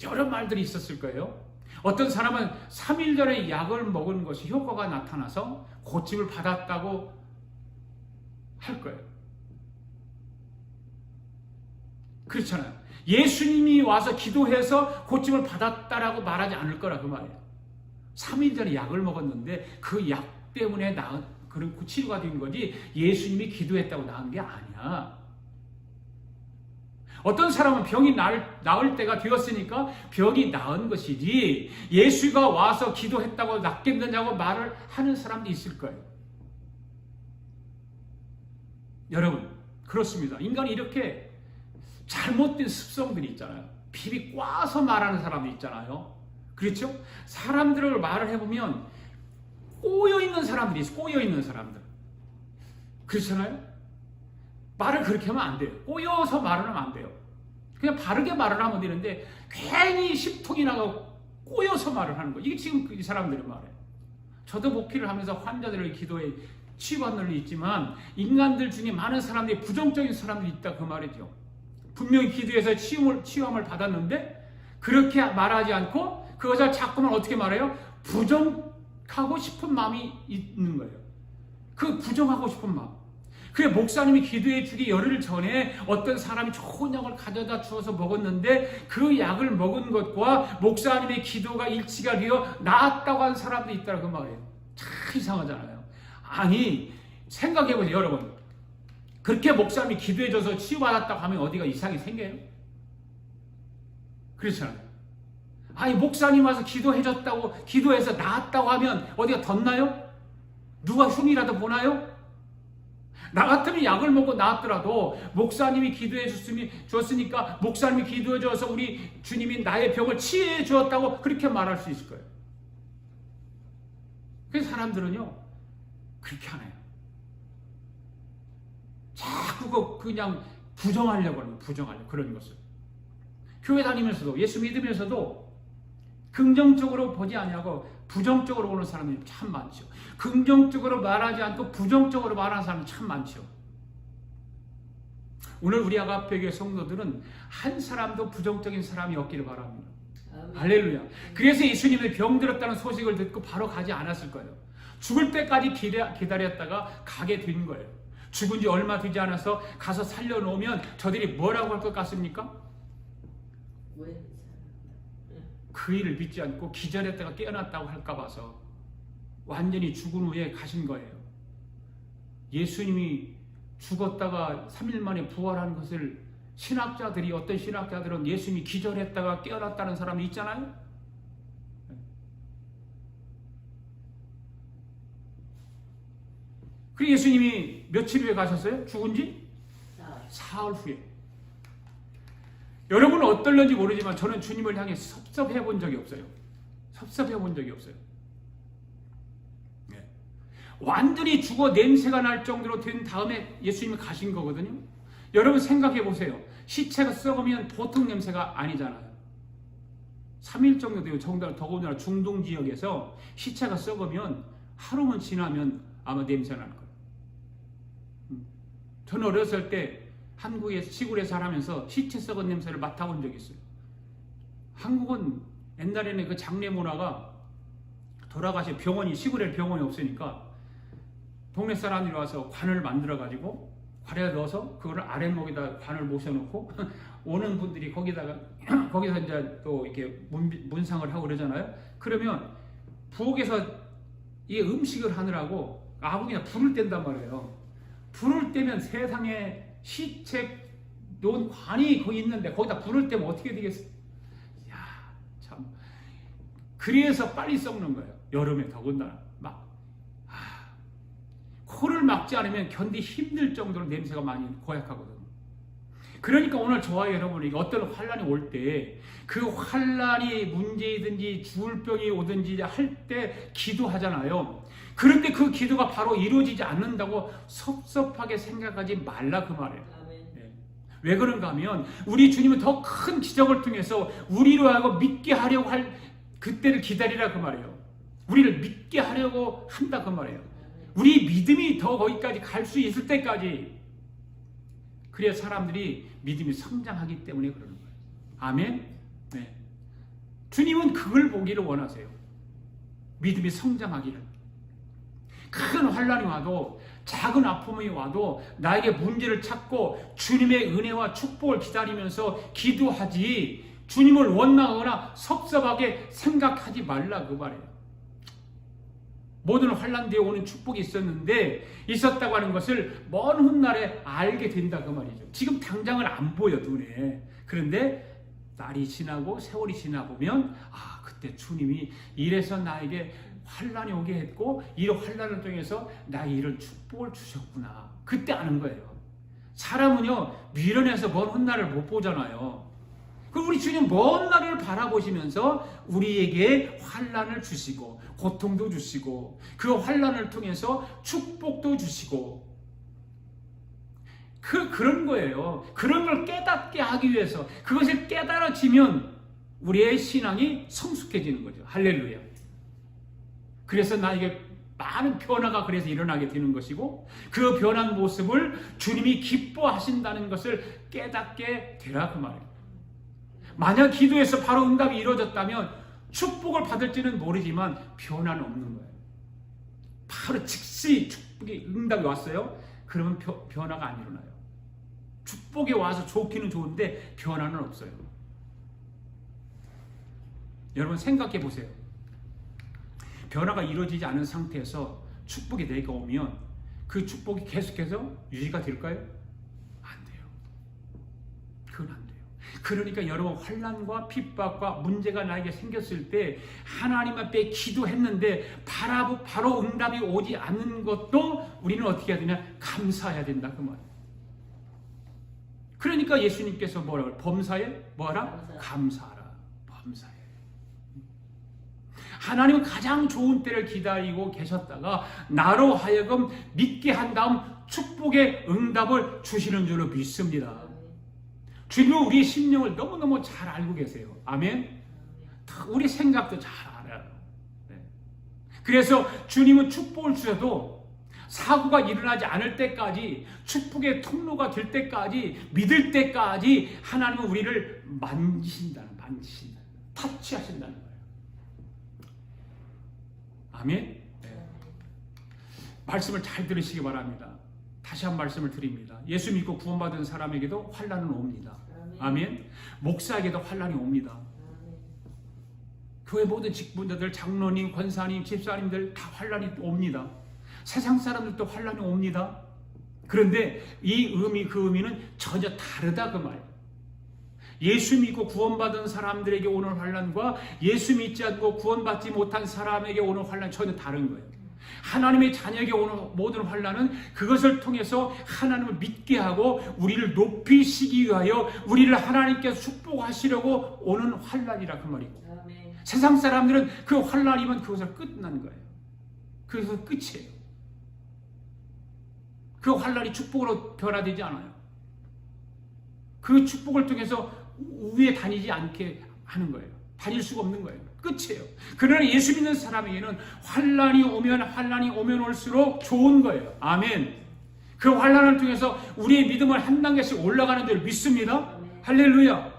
여러 말들이 있었을 거예요. 어떤 사람은 3일 전에 약을 먹은 것이 효과가 나타나서 고침을 받았다고 할 거예요. 그렇잖아요. 예수님이 와서 기도해서 고침을 받았다라고 말하지 않을 거라 그 말이에요. 3일 전에 약을 먹었는데 그 약 때문에 그런 치료가 된 거지 예수님이 기도했다고 나은 게 아니야. 어떤 사람은 병이 나을 때가 되었으니까 병이 나은 것이지 예수가 와서 기도했다고 낫겠느냐고 말을 하는 사람도 있을 거예요. 여러분, 그렇습니다. 인간이 이렇게 잘못된 습성들이 있잖아요. 비비 꽈서 말하는 사람도 있잖아요. 그렇죠? 사람들을 말을 해보면 꼬여있는 사람들이 있어요. 꼬여있는 사람들. 그렇잖아요? 말을 그렇게 하면 안 돼요. 꼬여서 말을 하면 안 돼요. 그냥 바르게 말을 하면 되는데 괜히 심통이 꼬여서 말을 하는 거예요. 이게 지금 이 사람들의 말이에요. 저도 목회를 하면서 환자들의 기도에 치유받는 일이 있지만 인간들 중에 많은 사람들이 부정적인 사람들이 있다 그 말이죠. 분명히 기도해서 치유함을 받았는데 그렇게 말하지 않고 그것을 자꾸만 어떻게 말해요? 부정하고 싶은 마음이 있는 거예요. 그 부정하고 싶은 마음. 그래, 목사님이 기도해 주기 열흘 전에 어떤 사람이 좋은 약을 가져다 주어서 먹었는데 그 약을 먹은 것과 목사님의 기도가 일치가 되어 나았다고 하는 사람도 있다고 그 말이에요. 참 이상하잖아요. 아니, 생각해보세요, 여러분. 그렇게 목사님이 기도해줘서 치유받았다고 하면 어디가 이상이 생겨요? 그렇잖아요. 아니, 목사님 와서 기도해줬다고, 기도해서 나았다고 하면 어디가 덧나요? 누가 흉이라도 보나요? 나 같으면 약을 먹고 나았더라도 목사님이 기도해 줬으니까 목사님이 기도해 줘서 우리 주님이 나의 병을 치유해 주었다고 그렇게 말할 수 있을 거예요. 그래서 사람들은요 그렇게 하네요. 자꾸 그냥 부정하려고 하는, 부정하려고 그런 것을. 교회 다니면서도, 예수 믿으면서도 긍정적으로 보지 아니하고 부정적으로 보는 사람이 참 많죠. 긍정적으로 말하지 않고 부정적으로 말하는 사람이 참 많죠. 오늘 우리 아가페교회 성도들은 한 사람도 부정적인 사람이 없기를 바랍니다. 할렐루야. 그래서 예수님의 병들었다는 소식을 듣고 바로 가지 않았을 거예요. 죽을 때까지 기다렸다가 가게 된 거예요. 죽은 지 얼마 되지 않아서 가서 살려놓으면 저들이 뭐라고 할 것 같습니까? 그 일을 믿지 않고 기절했다가 깨어났다고 할까 봐서 완전히 죽은 후에 가신 거예요. 예수님이 죽었다가 3일 만에 부활한 것을 신학자들이, 어떤 신학자들은 예수님이 기절했다가 깨어났다는 사람이 있잖아요. 그리고 예수님이 며칠 후에 가셨어요? 죽은 지? 사흘 후에. 여러분은 어떨런지 모르지만 저는 주님을 향해 섭섭해 본 적이 없어요. 섭섭해 본 적이 없어요. 네. 완전히 죽어 냄새가 날 정도로 된 다음에 예수님이 가신 거거든요. 여러분 생각해 보세요. 시체가 썩으면 보통 냄새가 아니잖아요. 3일 정도 되고 더군다나 중동 지역에서 시체가 썩으면 하루만 지나면 아마 냄새가 날 거예요. 저는 어렸을 때 한국의 시골에 살면서 시체 썩은 냄새를 맡아본 적이 있어요. 한국은 옛날에는 그 장례 문화가 돌아가신 병원이, 시골에 병원이 없으니까 동네 사람들이 와서 관을 만들어가지고 관에 넣어서 그걸 아랫목에다 관을 모셔놓고 오는 분들이 거기서 이제 또 이렇게 문상을 하고 그러잖아요. 그러면 부엌에서 이 음식을 하느라고 아궁이나 불을 뗀단 말이에요. 불을 떼면 세상에 시체 놓은 관이 거기 있는데 거기다 불을 떼면 어떻게 되겠어요? 야, 참. 그래서 빨리 썩는 거예요. 여름에 더군다나 코를 막지 않으면 견디기 힘들 정도로 냄새가 많이 고약하거든요. 그러니까 오늘 저와 여러분이 어떤 환란이 올 때 그 환란이 문제이든지 죽을 병이 오든지 할 때 기도하잖아요. 그런데 그 기도가 바로 이루어지지 않는다고 섭섭하게 생각하지 말라 그 말이에요. 네. 왜 그런가 하면 우리 주님은 더 큰 기적을 통해서 우리로 하고 믿게 하려고 할 그때를 기다리라 그 말이에요. 우리를 믿게 하려고 한다 그 말이에요. 우리 믿음이 더 거기까지 갈 수 있을 때까지, 그래야 사람들이 믿음이 성장하기 때문에 그러는 거예요. 아멘. 네. 주님은 그걸 보기를 원하세요. 믿음이 성장하기를. 큰 환란이 와도, 작은 아픔이 와도 나에게 문제를 찾고 주님의 은혜와 축복을 기다리면서 기도하지, 주님을 원망하거나 섭섭하게 생각하지 말라 그 말이에요. 모든 환란 뒤에 오는 축복이 있었다고 하는 것을 먼 훗날에 알게 된다 그 말이죠. 지금 당장은 안 보여 눈에. 그런데 날이 지나고 세월이 지나보면 그때 주님이 이래서 나에게 환란이 오게 했고 이 환란을 통해서 나에게 이런 축복을 주셨구나. 그때 아는 거예요. 사람은요 미련해서 먼 훗날을 못 보잖아요. 그럼 우리 주님 먼 날을 바라보시면서 우리에게 환란을 주시고 고통도 주시고 그 환란을 통해서 축복도 주시고 그런 거예요. 그런 걸 깨닫게 하기 위해서, 그것을 깨달아지면 우리의 신앙이 성숙해지는 거죠. 할렐루야. 그래서 나에게 많은 변화가 그래서 일어나게 되는 것이고, 그 변한 모습을 주님이 기뻐하신다는 것을 깨닫게 되라 그 말이에요. 만약 기도해서 바로 응답이 이루어졌다면 축복을 받을지는 모르지만 변화는 없는 거예요. 바로 즉시 축복이 응답이 왔어요. 그러면 변화가 안 일어나요. 축복이 와서 좋기는 좋은데 변화는 없어요. 여러분 생각해 보세요. 변화가 이루어지지 않은 상태에서 축복이 내게 오면 그 축복이 계속해서 유지가 될까요? 안 돼요. 그건 안 돼요. 그러니까 여러분 환난과 핍박과 문제가 나에게 생겼을 때 하나님 앞에 기도했는데 바로 응답이 오지 않는 것도 우리는 어떻게 해야 되냐? 감사해야 된다 그 말이에요. 그러니까 예수님께서 뭐라고 범사에 뭐하라? 감사하라. 범사에. 하나님은 가장 좋은 때를 기다리고 계셨다가 나로 하여금 믿게 한 다음 축복의 응답을 주시는 줄로 믿습니다. 주님은 우리의 심령을 너무너무 잘 알고 계세요. 아멘. 우리 생각도 잘 알아요. 네. 그래서 주님은 축복을 주셔도 사고가 일어나지 않을 때까지, 축복의 통로가 될 때까지, 믿을 때까지 하나님은 우리를 만지신다, 터치하신다는 거예요. 아멘. 네. 말씀을 잘 들으시기 바랍니다. 다시 한 말씀을 드립니다. 예수 믿고 구원받은 사람에게도 환난은 옵니다. 아멘. 목사에게도 환난이 옵니다. 교회 모든 직분자들, 장로님, 권사님, 집사님들 다 환난이 옵니다. 세상 사람들도 환난이 옵니다. 그런데 이 의미, 그 의미는 전혀 다르다 그 말이에요. 예수 믿고 구원받은 사람들에게 오는 환난과 예수 믿지 않고 구원받지 못한 사람에게 오는 환난은 전혀 다른 거예요. 하나님의 자녀에게 오는 모든 환난은 그것을 통해서 하나님을 믿게 하고 우리를 높이시기 위하여 우리를 하나님께서 축복하시려고 오는 환난이라 그 말이고, 세상 사람들은 그 환난이면 그것을 끝난 거예요. 그래서 끝이에요. 그 환난이 축복으로 변화되지 않아요. 그 축복을 통해서 위에 다니지 않게 하는 거예요. 다닐 수가 없는 거예요. 끝이에요. 그러나 예수 믿는 사람에게는 환난이 오면 올수록 좋은 거예요. 아멘. 그 환난을 통해서 우리의 믿음을 한 단계씩 올라가는 줄 믿습니다. 할렐루야.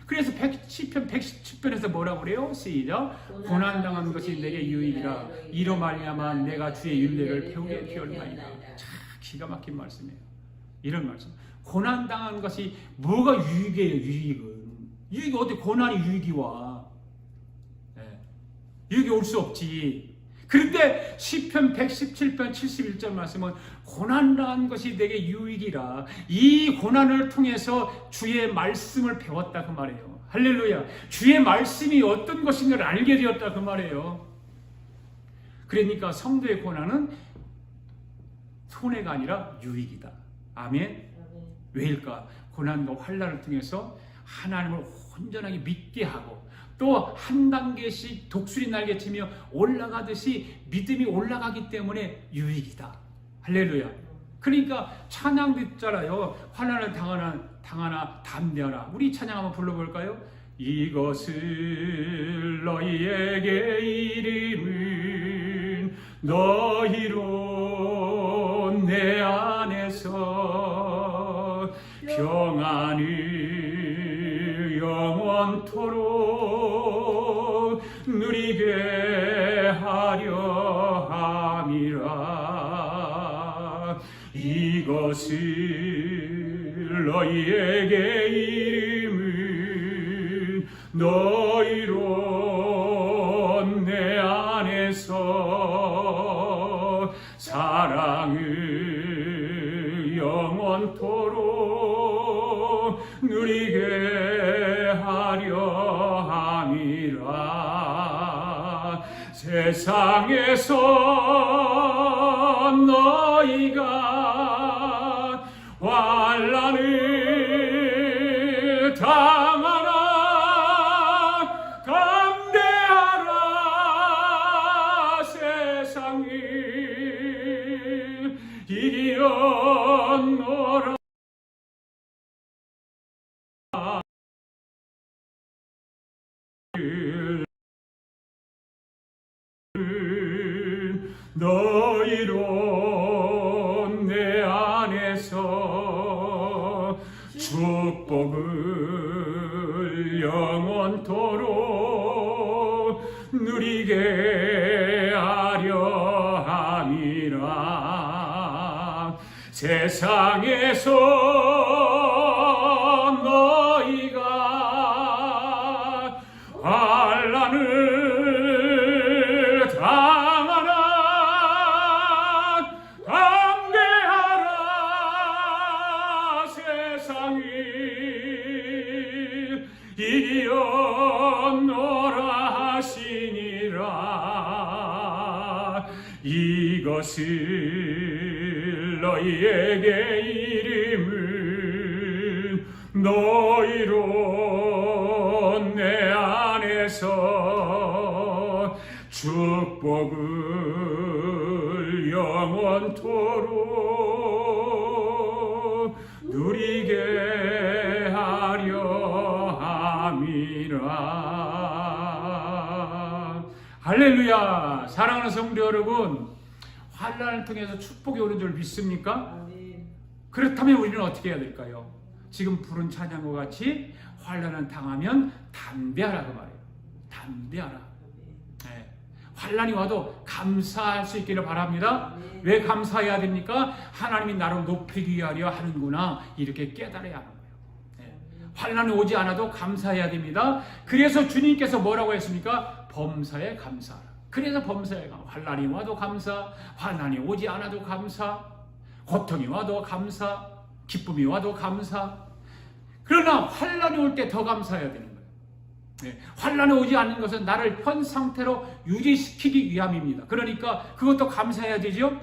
그래서 시편 110편에서 뭐라고 그래요? 시작. 고난당한 것이 내게 유익이라 이로 말미암아 내가 주의 율례를 배우게 되었나이다. 참 기가 막힌 말씀이에요. 이런 말씀. 고난당한 것이 뭐가 유익이에요? 유익이 어디 고난이 유익이 와? 유익이 올 수 없지. 그런데 시편 117편 71절 말씀은 고난당한 것이 내게 유익이라 이 고난을 통해서 주의 말씀을 배웠다 그 말이에요. 할렐루야. 주의 말씀이 어떤 것인가를 알게 되었다 그 말이에요. 그러니까 성도의 고난은 손해가 아니라 유익이다. 아멘. 왜일까? 고난과 환난을 통해서 하나님을 온전하게 믿게 하고 또 한 단계씩 독수리 날개치며 올라가듯이 믿음이 올라가기 때문에 유익이다. 할렐루야. 그러니까 찬양 듣잖아요. 환난을 당하나 담대하라. 우리 찬양 한번 불러볼까요? 이것을 너희에게 이름은 너희로 내 안에서 평안을 영원토록 누리게 하려 함이라. 이것을 너희에게 이름은 너희로 내 안에서 사랑을 영원토록 누리게 하려 함이라. 세상에서 너희가 환난을 당하나 담대하라. 세상을 이겼노라. 너희로 내 안에서 축복을 영원토록 누리게 하려 함이라. 세상에서 너희가 환난을 당하나 담대하라. 세상을 이겼노라 하시니라. 이것을 너희에게 이름은 너희로 내 안에서 축복을 영원토록 누리게 하려 함이라. 할렐루야. 사랑하는 성도 여러분, 환난을 통해서 축복이 오는 줄 믿습니까? 아멘. 그렇다면 우리는 어떻게 해야 될까요? 지금 부른 찬양과 같이 환난을 당하면 담대하라 그 말이에요. 담대하라. 네. 환난이 와도 감사할 수 있기를 바랍니다. 왜 감사해야 됩니까? 하나님이 나를 높이기 위하여 하는구나, 이렇게 깨달아야 하는 거예요. 네. 환난이 오지 않아도 감사해야 됩니다. 그래서 주님께서 뭐라고 했습니까? 범사에 감사하라. 그래서 범사에 감사. 환난이 와도 감사, 환난이 오지 않아도 감사, 고통이 와도 감사, 기쁨이 와도 감사. 그러나 환난이 올 때 더 감사해야 되는 거예요. 네. 환난이 오지 않는 것은 나를 현 상태로 유지시키기 위함입니다. 그러니까 그것도 감사해야 되죠.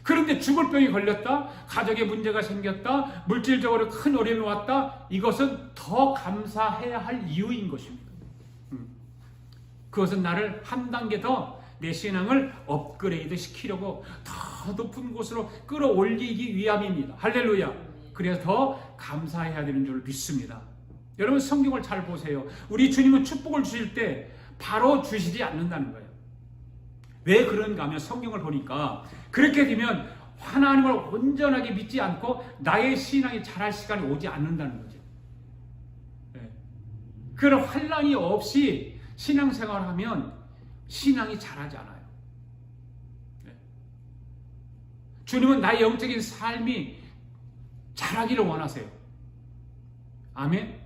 그런데 죽을 병이 걸렸다, 가족에 문제가 생겼다, 물질적으로 큰 어려움이 왔다, 이것은 더 감사해야 할 이유인 것입니다. 그것은 나를 한 단계 더 내 신앙을 업그레이드 시키려고 더 높은 곳으로 끌어올리기 위함입니다. 할렐루야. 그래서 더 감사해야 되는 줄 믿습니다. 여러분, 성경을 잘 보세요. 우리 주님은 축복을 주실 때 바로 주시지 않는다는 거예요. 왜 그런가 하면 성경을 보니까 그렇게 되면 하나님을 온전하게 믿지 않고 나의 신앙이 자랄 시간이 오지 않는다는 거죠. 네. 그런 환난이 없이 신앙생활을 하면 신앙이 자라지 않아요. 네. 주님은 나의 영적인 삶이 자라기를 원하세요. 아멘.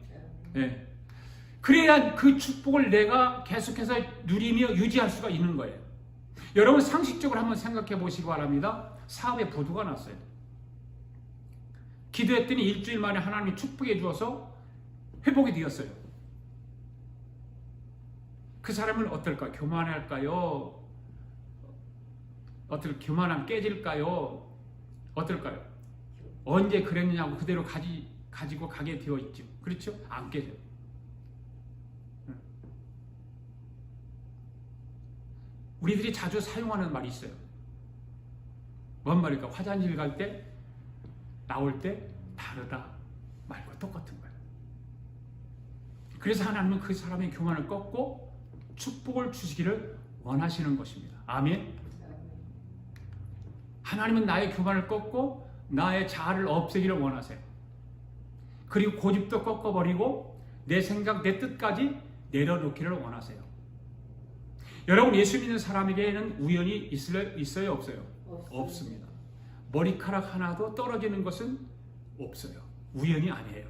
네. 그래야 그 축복을 내가 계속해서 누리며 유지할 수가 있는 거예요. 여러분, 상식적으로 한번 생각해 보시기 바랍니다. 사업에 부도가 났어요. 기도했더니 일주일 만에 하나님이 축복해 주어서 회복이 되었어요. 그 사람은 어떨까? 교만할까요? 교만함 깨질까요? 어떨까요? 언제 그랬느냐고 그대로 가지고 가게 되어 있죠. 그렇죠? 안 깨져요. 우리들이 자주 사용하는 말이 있어요. 뭔 말일까? 화장실 갈 때, 나올 때 다르다 말과 똑같은 거예요. 그래서 하나님은 그 사람의 교만을 꺾고 축복을 주시기를 원하시는 것입니다. 아멘. 하나님은 나의 교만을 꺾고 나의 자아를 없애기를 원하세요. 그리고 고집도 꺾어버리고 내 생각, 내 뜻까지 내려놓기를 원하세요. 여러분, 예수 믿는 사람에게는 우연이 있어요? 없어요? 없습니다. 머리카락 하나도 떨어지는 것은 없어요. 우연이 아니에요.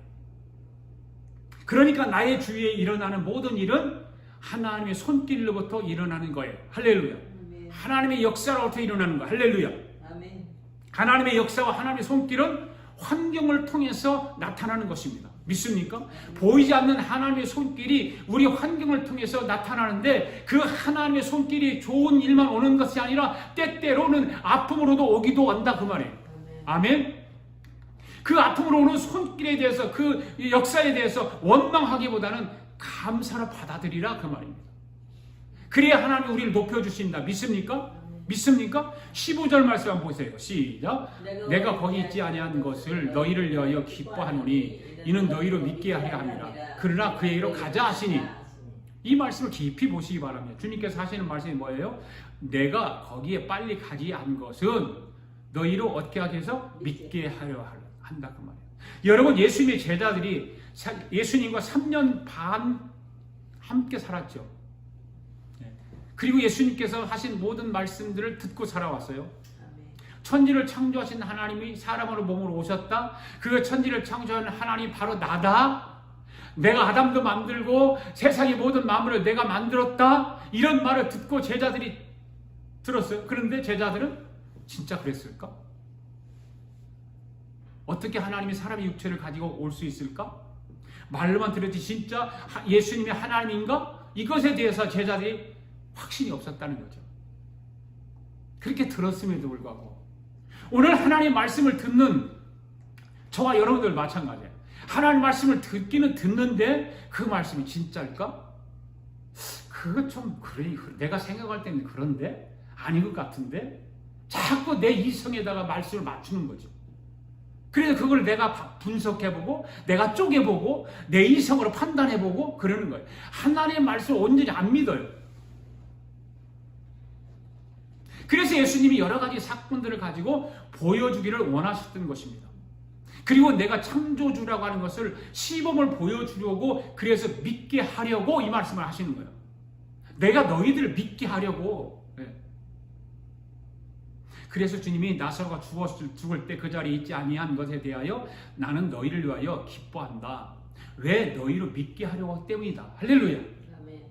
그러니까 나의 주위에 일어나는 모든 일은 하나님의 손길로부터 일어나는 거예요. 할렐루야. 아멘. 하나님의 역사로부터 일어나는 거예요. 할렐루야. 아멘. 하나님의 역사와 하나님의 손길은 환경을 통해서 나타나는 것입니다. 믿습니까? 보이지 않는 하나님의 손길이 우리 환경을 통해서 나타나는데, 그 하나님의 손길이 좋은 일만 오는 것이 아니라 때때로는 아픔으로도 오기도 한다 그 말이에요. 아멘. 그 아픔으로 오는 손길에 대해서, 그 역사에 대해서 원망하기보다는 감사로 받아들이라 그 말입니다. 그래야 하나님이 우리를 높여주신다. 믿습니까? 믿습니까? 15절 말씀 한번 보세요. 시작. 내가 거기 있지 아니한 것을 너희를 위하여 기뻐하노니 이는 너희로 믿게 하려 함이라. 그러나 그에게로 가자 하시니. 이 말씀을 깊이 보시기 바랍니다. 주님께서 하시는 말씀이 뭐예요? 내가 거기에 빨리 가지 않은 것은 너희로 어떻게 하기 위해서 믿게 하려 한다 그 말이에요. 여러분, 예수님의 제자들이 예수님과 3년 반 함께 살았죠. 그리고 예수님께서 하신 모든 말씀들을 듣고 살아왔어요. 천지를 창조하신 하나님이 사람으로 몸으로 오셨다. 그 천지를 창조하는 하나님이 바로 나다. 내가 아담도 만들고 세상의 모든 만물을 내가 만들었다. 이런 말을 듣고 제자들이 들었어요. 그런데 제자들은 진짜 그랬을까? 어떻게 하나님이 사람의 육체를 가지고 올 수 있을까? 말로만 들었지 진짜 예수님이 하나님인가? 이것에 대해서 제자들이 확신이 없었다는 거죠. 그렇게 들었음에도 불구하고 오늘 하나님 말씀을 듣는 저와 여러분들 마찬가지예요. 하나님 말씀을 듣기는 듣는데 그 말씀이 진짜일까? 그거 좀 그래, 내가 생각할 때는 그런데 아닌 것 같은데 자꾸 내 이성에다가 말씀을 맞추는 거죠. 그래서 그걸 내가 분석해보고 내가 쪼개보고 내 이성으로 판단해보고 그러는 거예요. 하나님의 말씀을 온전히 안 믿어요. 그래서 예수님이 여러 가지 사건들을 가지고 보여주기를 원하셨던 것입니다. 그리고 내가 창조주라고 하는 것을 시범을 보여주려고 그래서 믿게 하려고 이 말씀을 하시는 거예요. 내가 너희들을 믿게 하려고. 그래서 주님이 나사로가 죽을 때 그 자리에 있지 아니한 것에 대하여 나는 너희를 위하여 기뻐한다. 왜? 너희로 믿게 하려고 하기 때문이다. 할렐루야. 아멘.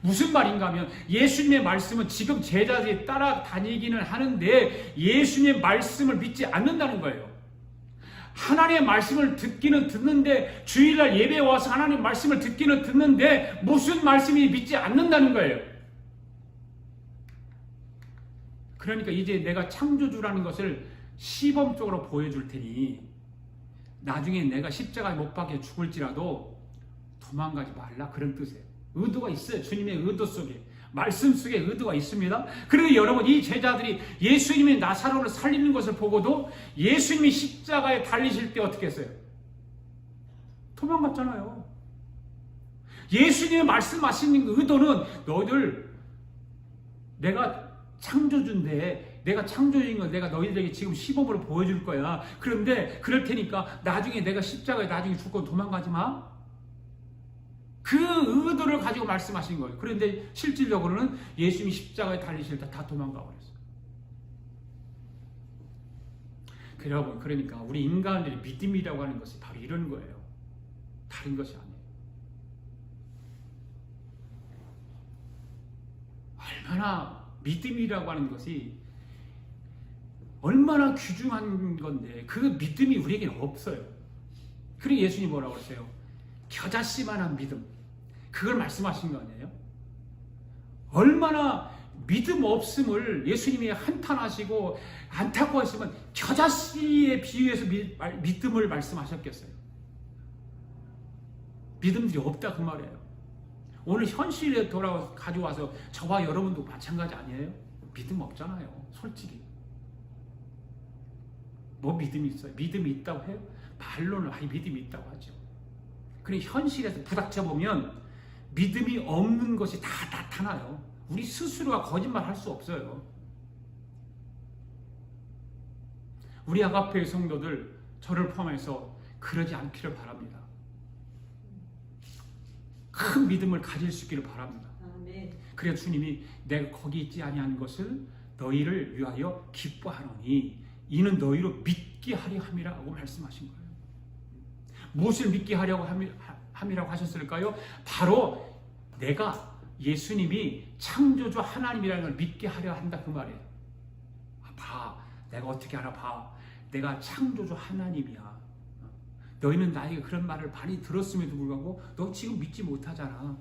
무슨 말인가 하면 예수님의 말씀은 지금 제자들이 따라다니기는 하는데 예수님의 말씀을 믿지 않는다는 거예요. 하나님의 말씀을 듣기는 듣는데 주일날 예배에 와서 하나님의 말씀을 듣기는 듣는데 무슨 말씀이 믿지 않는다는 거예요. 그러니까 이제 내가 창조주라는 것을 시범적으로 보여줄 테니 나중에 내가 십자가에 못 박혀 죽을지라도 도망가지 말라 그런 뜻이에요. 의도가 있어요. 주님의 의도 속에 말씀 속에 의도가 있습니다. 그런데 여러분 이 제자들이 예수님이 나사로를 살리는 것을 보고도 예수님이 십자가에 달리실 때 어떻게 했어요? 도망갔잖아요. 예수님의 말씀하시는 의도는 너희들 내가 창조주인데 내가 창조주인 건 내가 너희들에게 지금 시범으로 보여줄 거야. 그런데 그럴 테니까 나중에 내가 십자가에 나중에 죽고 도망가지 마. 그 의도를 가지고 말씀하신 거예요. 그런데 실질적으로는 예수님이 십자가에 달리실 때 다 도망가 버렸어요. 여러분 그러니까 우리 인간들의 믿음이라고 하는 것이 바로 이런 거예요. 다른 것이 아니에요. 얼마나 믿음이라고 하는 것이 얼마나 귀중한 건데 그 믿음이 우리에게는 없어요. 그리고 예수님이 뭐라고 그랬어요? 겨자씨만한 믿음. 그걸 말씀하신 거 아니에요? 얼마나 믿음 없음을 예수님이 한탄하시고 안타고 하시면 겨자씨에 비유해서 믿음을 말씀하셨겠어요. 믿음들이 없다 그 말이에요. 오늘 현실에 가져와서 저와 여러분도 마찬가지 아니에요? 믿음 없잖아요. 솔직히. 뭐 믿음이 있어요? 믿음이 있다고 해요? 말로는 믿음이 있다고 하죠. 그리고 현실에서 부닥쳐보면 믿음이 없는 것이 다 나타나요. 우리 스스로가 거짓말 할 수 없어요. 우리 아가페의 성도들 저를 포함해서 그러지 않기를 바랍니다. 큰 믿음을 가질 수 있기를 바랍니다. 아멘. 그래서 주님이 내가 거기 있지 아니한 것을 너희를 위하여 기뻐하노니 이는 너희로 믿게 하려 함이라고 말씀하신 거예요. 무엇을 믿게 하려고 함이라고 하셨을까요? 바로 내가 예수님이 창조주 하나님이라는 걸 믿게 하려 한다 그 말이에요. 봐, 내가 어떻게 알아? 봐, 내가 창조주 하나님이야. 너희는 나에게 그런 말을 많이 들었음에도 불구하고 너 지금 믿지 못하잖아.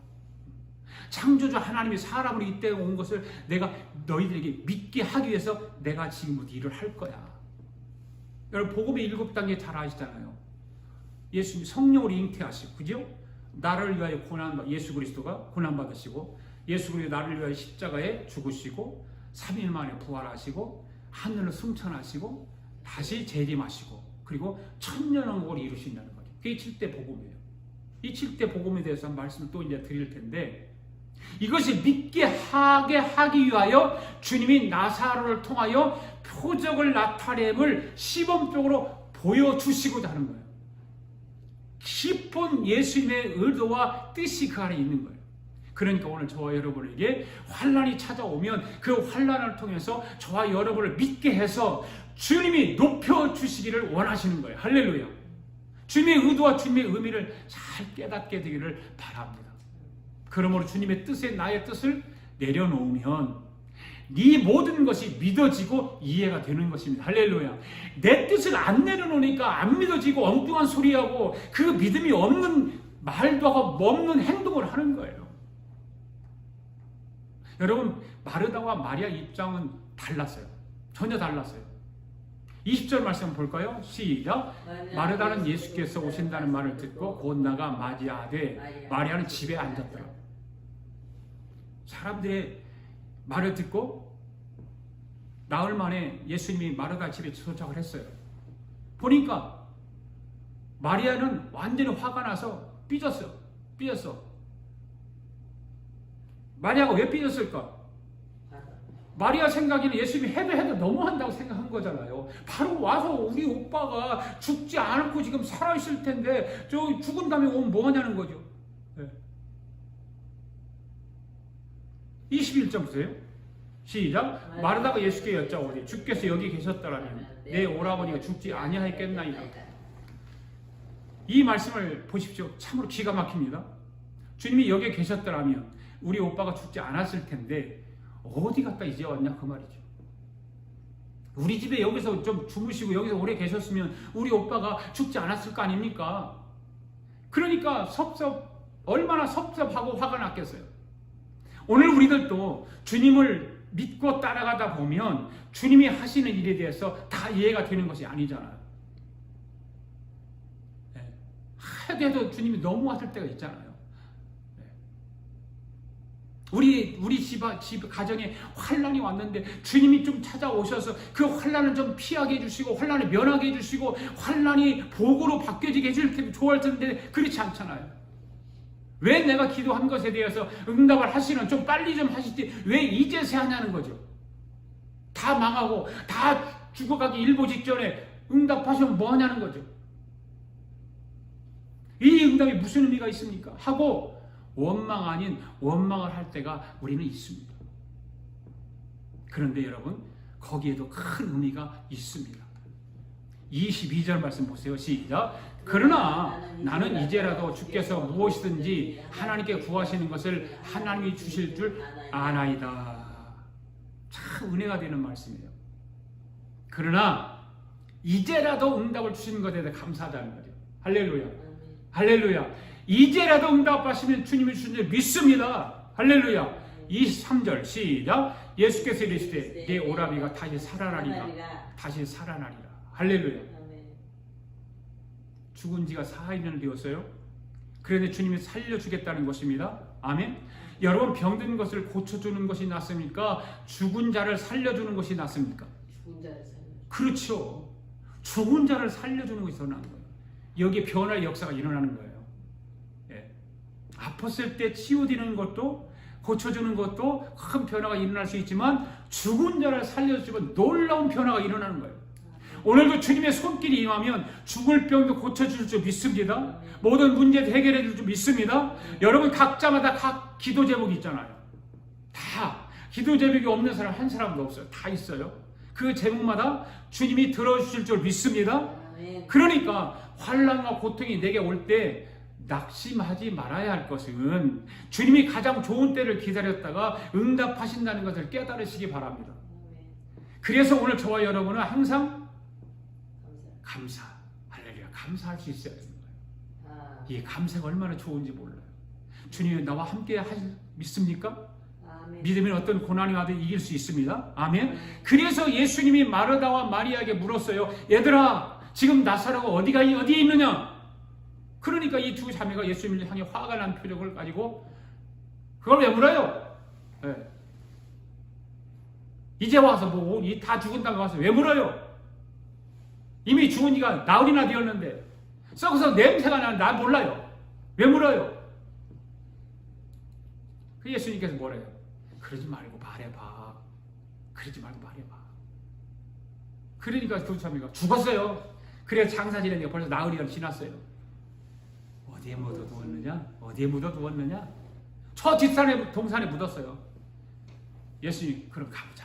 창조주 하나님이 사람으로 이 땅에 온 것을 내가 너희들에게 믿게 하기 위해서 내가 지금부터 일을 할 거야. 여러분 복음의 7단계 잘 아시잖아요. 예수님 성령으로 잉태하시고 그죠? 나를 위하여 예수 그리스도가 고난받으시고 예수 그리스도 나를 위하여 십자가에 죽으시고 3일 만에 부활하시고 하늘로 승천하시고 다시 재림하시고 그리고 천년왕국을 이루신다는 거죠. 그게 7대 복음이에요. 이 7대 복음에 대해서 한 말씀을 또 이제 드릴 텐데 이것이 믿게 하기 위하여 주님이 나사로를 통하여 표적을 나타냄을 시범적으로 보여주시고자 하는 거예요. 깊은 예수님의 의도와 뜻이 그 안에 있는 거예요. 그러니까 오늘 저와 여러분에게 환난이 찾아오면 그 환난을 통해서 저와 여러분을 믿게 해서 주님이 높여주시기를 원하시는 거예요. 할렐루야. 주님의 의도와 주님의 의미를 잘 깨닫게 되기를 바랍니다. 그러므로 주님의 뜻에 나의 뜻을 내려놓으면 네 모든 것이 믿어지고 이해가 되는 것입니다. 할렐루야. 내 뜻을 안 내려놓으니까 안 믿어지고 엉뚱한 소리하고 그 믿음이 없는 말도 하고 없는 행동을 하는 거예요. 여러분 마르다와 마리아 입장은 달랐어요. 전혀 달랐어요. 20절 말씀 볼까요? 시작. 마르다는 예수께서 오신다는 말을 듣고 곧 나가 맞이하되 마리아는 집에 앉았더라. 사람들의 말을 듣고 나흘 만에 예수님이 마르다 집에 도착을 했어요. 보니까 마리아는 완전히 화가 나서 삐졌어. 마리아가 왜 삐졌을까? 마리아 생각에는 예수님이 해도 너무한다고 생각한 거잖아요. 바로 와서 우리 오빠가 죽지 않고 지금 살아있을 텐데 저 죽은 다음에 오면 뭐하냐는 거죠. 21절 보세요. 시작. 마르다가 예수께 여짜오되 주께서 여기 계셨더라면 내 오라버니가 죽지 아니하였겠나이다. 이 말씀을 보십시오. 참으로 기가 막힙니다. 주님이 여기에 계셨더라면 우리 오빠가 죽지 않았을 텐데 어디 갔다 이제 왔냐 그 말이죠. 우리 집에 여기서 좀 주무시고 여기서 오래 계셨으면 우리 오빠가 죽지 않았을 거 아닙니까? 그러니까 얼마나 섭섭하고 화가 났겠어요. 오늘 우리들도 주님을 믿고 따라가다 보면 주님이 하시는 일에 대해서 다 이해가 되는 것이 아니잖아요. 해도 주님이 너무 하실 때가 있잖아요. 우리 집 가정에 환란이 왔는데 주님이 좀 찾아오셔서 그 환란을 좀 피하게 해주시고 환란을 면하게 해주시고 환란이 복으로 바뀌어지게 해줄 텐데 좋아할 텐데 그렇지 않잖아요. 왜 내가 기도한 것에 대해서 응답을 하시는 좀 빨리 좀 하시지 왜 이제서 하냐는 거죠. 다 망하고 다 죽어가기 일보 직전에 응답하시면 뭐 하냐는 거죠. 이 응답이 무슨 의미가 있습니까? 하고 원망 아닌 원망을 할 때가 우리는 있습니다. 그런데 여러분 거기에도 큰 의미가 있습니다. 22절 말씀 보세요. 시작. 그러나 나는 이제라도 주께서 무엇이든지 하나님께 구하시는 것을 하나님이 주실 줄 아나이다. 참 은혜가 되는 말씀이에요. 그러나 이제라도 응답을 주시는 것에 대해 감사하다는 거죠. 할렐루야. 할렐루야. 이제라도 응답하시면 주님이 주신 줄 믿습니다. 할렐루야. 23절 시작. 예수께서 이르시되 내 오라비가 다시 살아나리라. 다시 살아나리라. 할렐루야. 죽은 지가 4일이나 되었어요. 그런데 주님이 살려주겠다는 것입니다. 아멘. 여러분 병든 것을 고쳐주는 것이 낫습니까? 죽은 자를 살려주는 것이 낫습니까? 죽은 자를 살려. 그렇죠. 죽은 자를 살려주는 것이 더 나은 거예요. 여기에 변화의 역사가 일어나는 거예요. 예. 아팠을 때 치유되는 것도 고쳐주는 것도 큰 변화가 일어날 수 있지만 죽은 자를 살려주면 놀라운 변화가 일어나는 거예요. 오늘도 주님의 손길이 임하면 죽을 병도 고쳐줄 줄 믿습니다. 모든 문제도 해결해 줄 줄 믿습니다. 여러분 각자마다 각 기도 제목이 있잖아요. 다 기도 제목이 없는 사람 한 사람도 없어요. 다 있어요. 그 제목마다 주님이 들어주실 줄 믿습니다. 그러니까 환난과 고통이 내게 올 때 낙심하지 말아야 할 것은 주님이 가장 좋은 때를 기다렸다가 응답하신다는 것을 깨달으시기 바랍니다. 그래서 오늘 저와 여러분은 항상 할렐루야, 감사할 수 있어야 되는 거예요. 이 감사가 얼마나 좋은지 몰라요. 주님이 나와 함께 믿습니까? 아멘. 믿으면 어떤 고난이 와도 이길 수 있습니다. 아멘. 그래서 예수님이 마르다와 마리아에게 물었어요. 얘들아, 지금 나사로가 어디에 있느냐? 그러니까 이 두 자매가 예수님을 향해 화가 난 표정을 가지고 그걸 왜 물어요? 네. 이제 와서 다 죽은다고 와서 왜 물어요? 이미 죽은 지가 나흘이나 되었는데 썩어서 냄새가 나는 나 몰라요. 왜 물어요? 그 예수님께서 뭐래요? 그러지 말고 말해봐. 그러지 말고 말해봐. 그러니까 두 자매가 죽었어요. 그래 장사 지내니까 벌써 나흘이나 지났어요. 어디에 묻어두었느냐? 어디에 묻어두었느냐? 저 뒷산에 동산에 묻었어요. 예수님 그럼 가보자.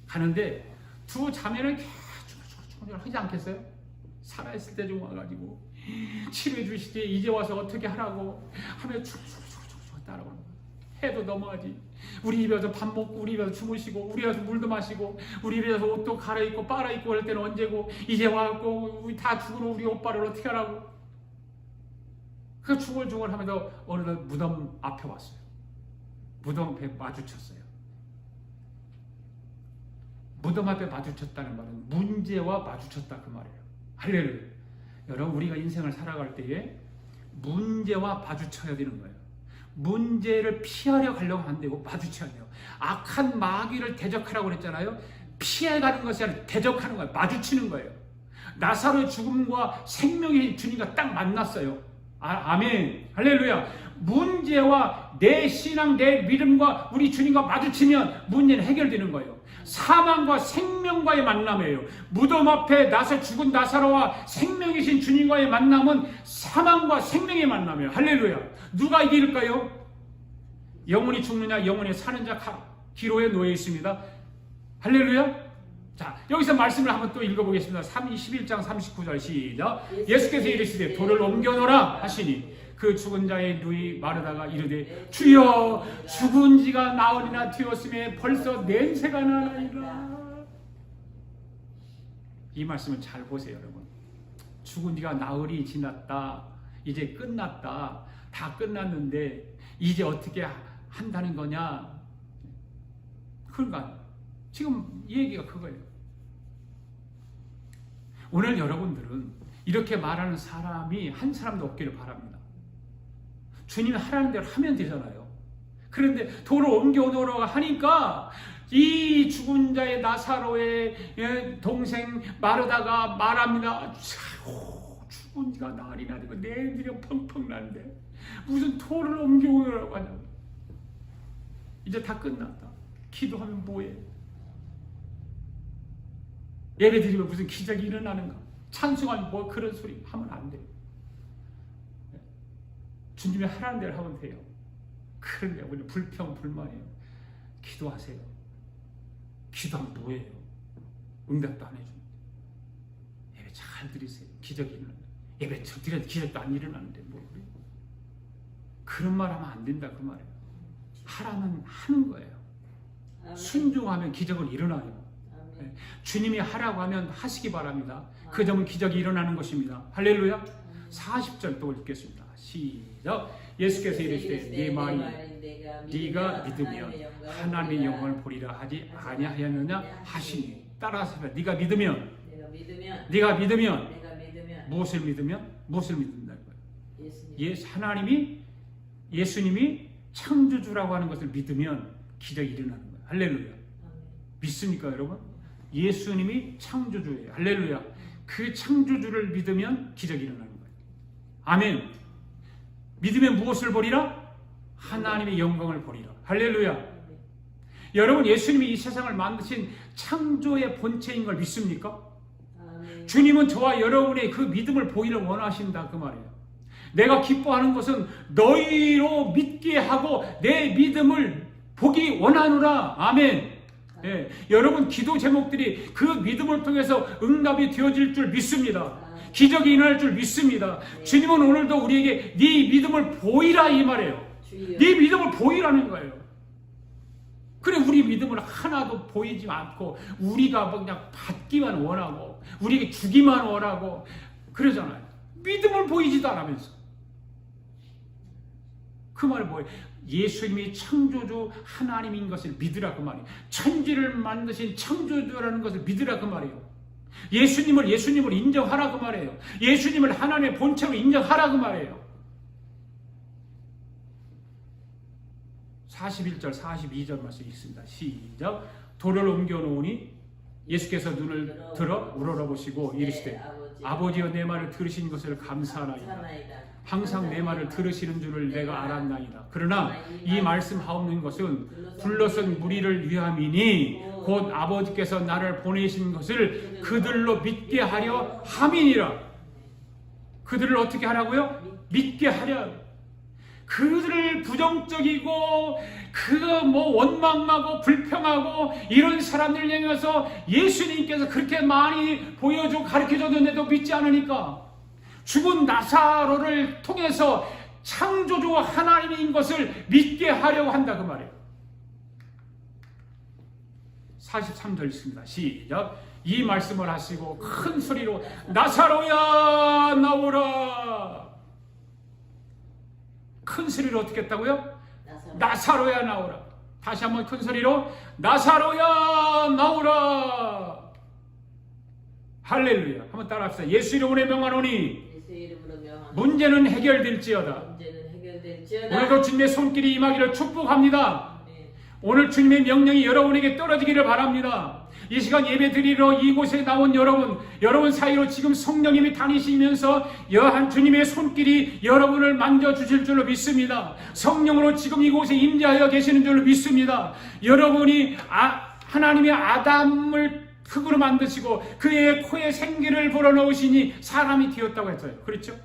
가는데 두 자매는 하지 않겠어요? 살아있을 때 좀 와가지고 치료해 주시지 이제 와서 어떻게 하라고 하면 쭉쭉쭉쭉 따라오는 거예요. 해도 넘어가지. 우리 집에서 밥 먹고 우리 집에서 주무시고 우리 집에서 물도 마시고 우리 집에서 옷도 갈아입고 빨아입고 할 때는 언제고 이제 와갖고 우리 다 죽은 우리 오빠를 어떻게 하라고. 그 중얼중얼 하면서 어느 날 무덤 앞에 왔어요. 무덤 앞에 마주쳤어요. 무덤 앞에 마주쳤다는 말은 문제와 마주쳤다 그 말이에요. 할렐루야. 여러분 우리가 인생을 살아갈 때에 문제와 마주쳐야 되는 거예요. 문제를 피하려 가려고 안 되고 마주쳐야 돼요. 악한 마귀를 대적하라고 그랬잖아요. 피해가는 것이 아니라 대적하는 거예요. 마주치는 거예요. 나사로의 죽음과 생명의 주님과 딱 만났어요. 아멘. 할렐루야. 문제와 내 신앙, 내 믿음과 우리 주님과 마주치면 문제는 해결되는 거예요. 사망과 생명과의 만남이에요. 무덤 앞에 나서 죽은 나사로와 생명이신 주님과의 만남은 사망과 생명의 만남이에요. 할렐루야. 누가 이길까요? 영혼이 죽느냐 영혼이 사는 자 기로에 놓여 있습니다. 할렐루야. 자, 여기서 말씀을 한번 또 읽어보겠습니다. 11장 39절 시작. 예수께서 이르시되 돌을 옮겨놓으라 하시니 그 죽은 자의 누이 마르다가 이르되 주여 죽은 지가 나흘이나 되었음에 벌써 냄새가 나나이다. 이 말씀을 잘 보세요, 여러분. 죽은 지가 나흘이 지났다. 이제 끝났다. 다 끝났는데 이제 어떻게 한다는 거냐? 그러니까 지금 이 얘기가 그거예요. 오늘 여러분들은 이렇게 말하는 사람이 한 사람도 없기를 바랍니다. 주님이 하라는 대로 하면 되잖아요. 그런데 돌을 옮겨놓으라고 하니까 이 죽은 자의 나사로의 동생 마르다가 말합니다. 죽은 지가 나흘이나 되고 내들이 펑펑 나는데 무슨 돌을 옮겨오라고 하냐고. 이제 다 끝났다. 기도하면 뭐해? 예배 드리면 무슨 기적이 일어나는가? 찬송하면 뭐 그런 소리 하면 안 돼요. 주님이 하라는 대로 하면 돼요. 그런데 우리 불평 불만이에요. 기도하세요. 기도하면 뭐예요? 응답도 안 해줍니다. 예배 잘 드리세요. 기적이 일어나요. 예배 드려도 기적도 안 일어나는데 뭐 그래요? 그런 말 하면 안 된다 그 말이에요. 하라면 하는 거예요. 아멘. 순종하면 기적은 일어나요. 아멘. 주님이 하라고 하면 하시기 바랍니다. 그 점은 기적이 일어나는 것입니다. 할렐루야. 40절 또 읽겠습니다. 시작. 예수께서 이르시되 네 말이 네가 믿으면 하나님의 영광을 보리라 하지 아니하였느냐 하시니. 따라서 네가 믿으면 네가 믿으면 무엇을 믿으면 무엇을 믿는다는 거예요. 예수님이 창조주라고 하는 것을 믿으면 기적이 일어나는 거예요. 할렐루야. 믿습니까 여러분? 예수님이 창조주예요. 할렐루야. 그 창조주를 믿으면 기적이 일어나는 거예요. 아멘. 믿으면 무엇을 보리라? 하나님의 영광을 보리라. 할렐루야. 여러분 예수님이 이 세상을 만드신 창조의 본체인 걸 믿습니까? 주님은 저와 여러분의 그 믿음을 보기를 원하신다 그 말이에요. 내가 기뻐하는 것은 너희로 믿게 하고 내 믿음을 보기 원하노라. 아멘. 예, 여러분 기도 제목들이 그 믿음을 통해서 응답이 되어질 줄 믿습니다. 기적이 일어날 줄 믿습니다. 주님은 오늘도 우리에게 네 믿음을 보이라 이 말이에요. 네 믿음을 보이라는 거예요. 그래 우리 믿음을 하나도 보이지 않고 우리가 그냥 받기만 원하고 우리에게 주기만 원하고 그러잖아요. 믿음을 보이지도 않으면서. 그 말은 뭐예요? 예수님이 창조주 하나님인 것을 믿으라 그 말이에요. 천지를 만드신 창조주라는 것을 믿으라 그 말이에요. 예수님을 인정하라 그 말이에요. 예수님을 하나님의 본체로 인정하라 그 말이에요. 41절 42절 말씀 있습니다. 시작. 돌을 옮겨 놓으니 예수께서 눈을 들어 우러러보시고 이르시되 아버지여 내 말을 들으신 것을 감사하나이다. 항상 내 말을 들으시는 줄을 내가 알았나이다. 그러나 이 말씀하옵는 것은 불러선 무리를 위함이니 곧 아버지께서 나를 보내신 것을 그들로 믿게 하려 함이니라. 그들을 어떻게 하라고요? 믿게 하려. 그들을 부정적이고 원망하고 불평하고 이런 사람들 향해서 예수님께서 그렇게 많이 보여주고 가르쳐줬는데도 믿지 않으니까 죽은 나사로를 통해서 창조주와 하나님인 것을 믿게 하려고 한다 그 말이에요. 43절 있습니다. 시작. 이 말씀을 하시고 큰 소리로 나사로야 나오라. 큰 소리로 어떻게 했다고요? 나사로야 나오라. 다시 한번 큰 소리로 나사로야 나오라. 할렐루야. 한번 따라합시다. 예수 이름으로 명하노니 문제는 해결될지어다. 오늘도 주님의 손길이 임하기를 축복합니다. 네. 오늘 주님의 명령이 여러분에게 떨어지기를 바랍니다. 이 시간 예배 드리러 이곳에 나온 여러분 사이로 지금 성령님이 다니시면서 여한 주님의 손길이 여러분을 만져주실 줄로 믿습니다. 성령으로 지금 이곳에 임재하여 계시는 줄로 믿습니다. 여러분이 하나님의 아담을 흙으로 만드시고 그의 코에 생기를 불어넣으시니 사람이 되었다고 했어요. 그렇죠?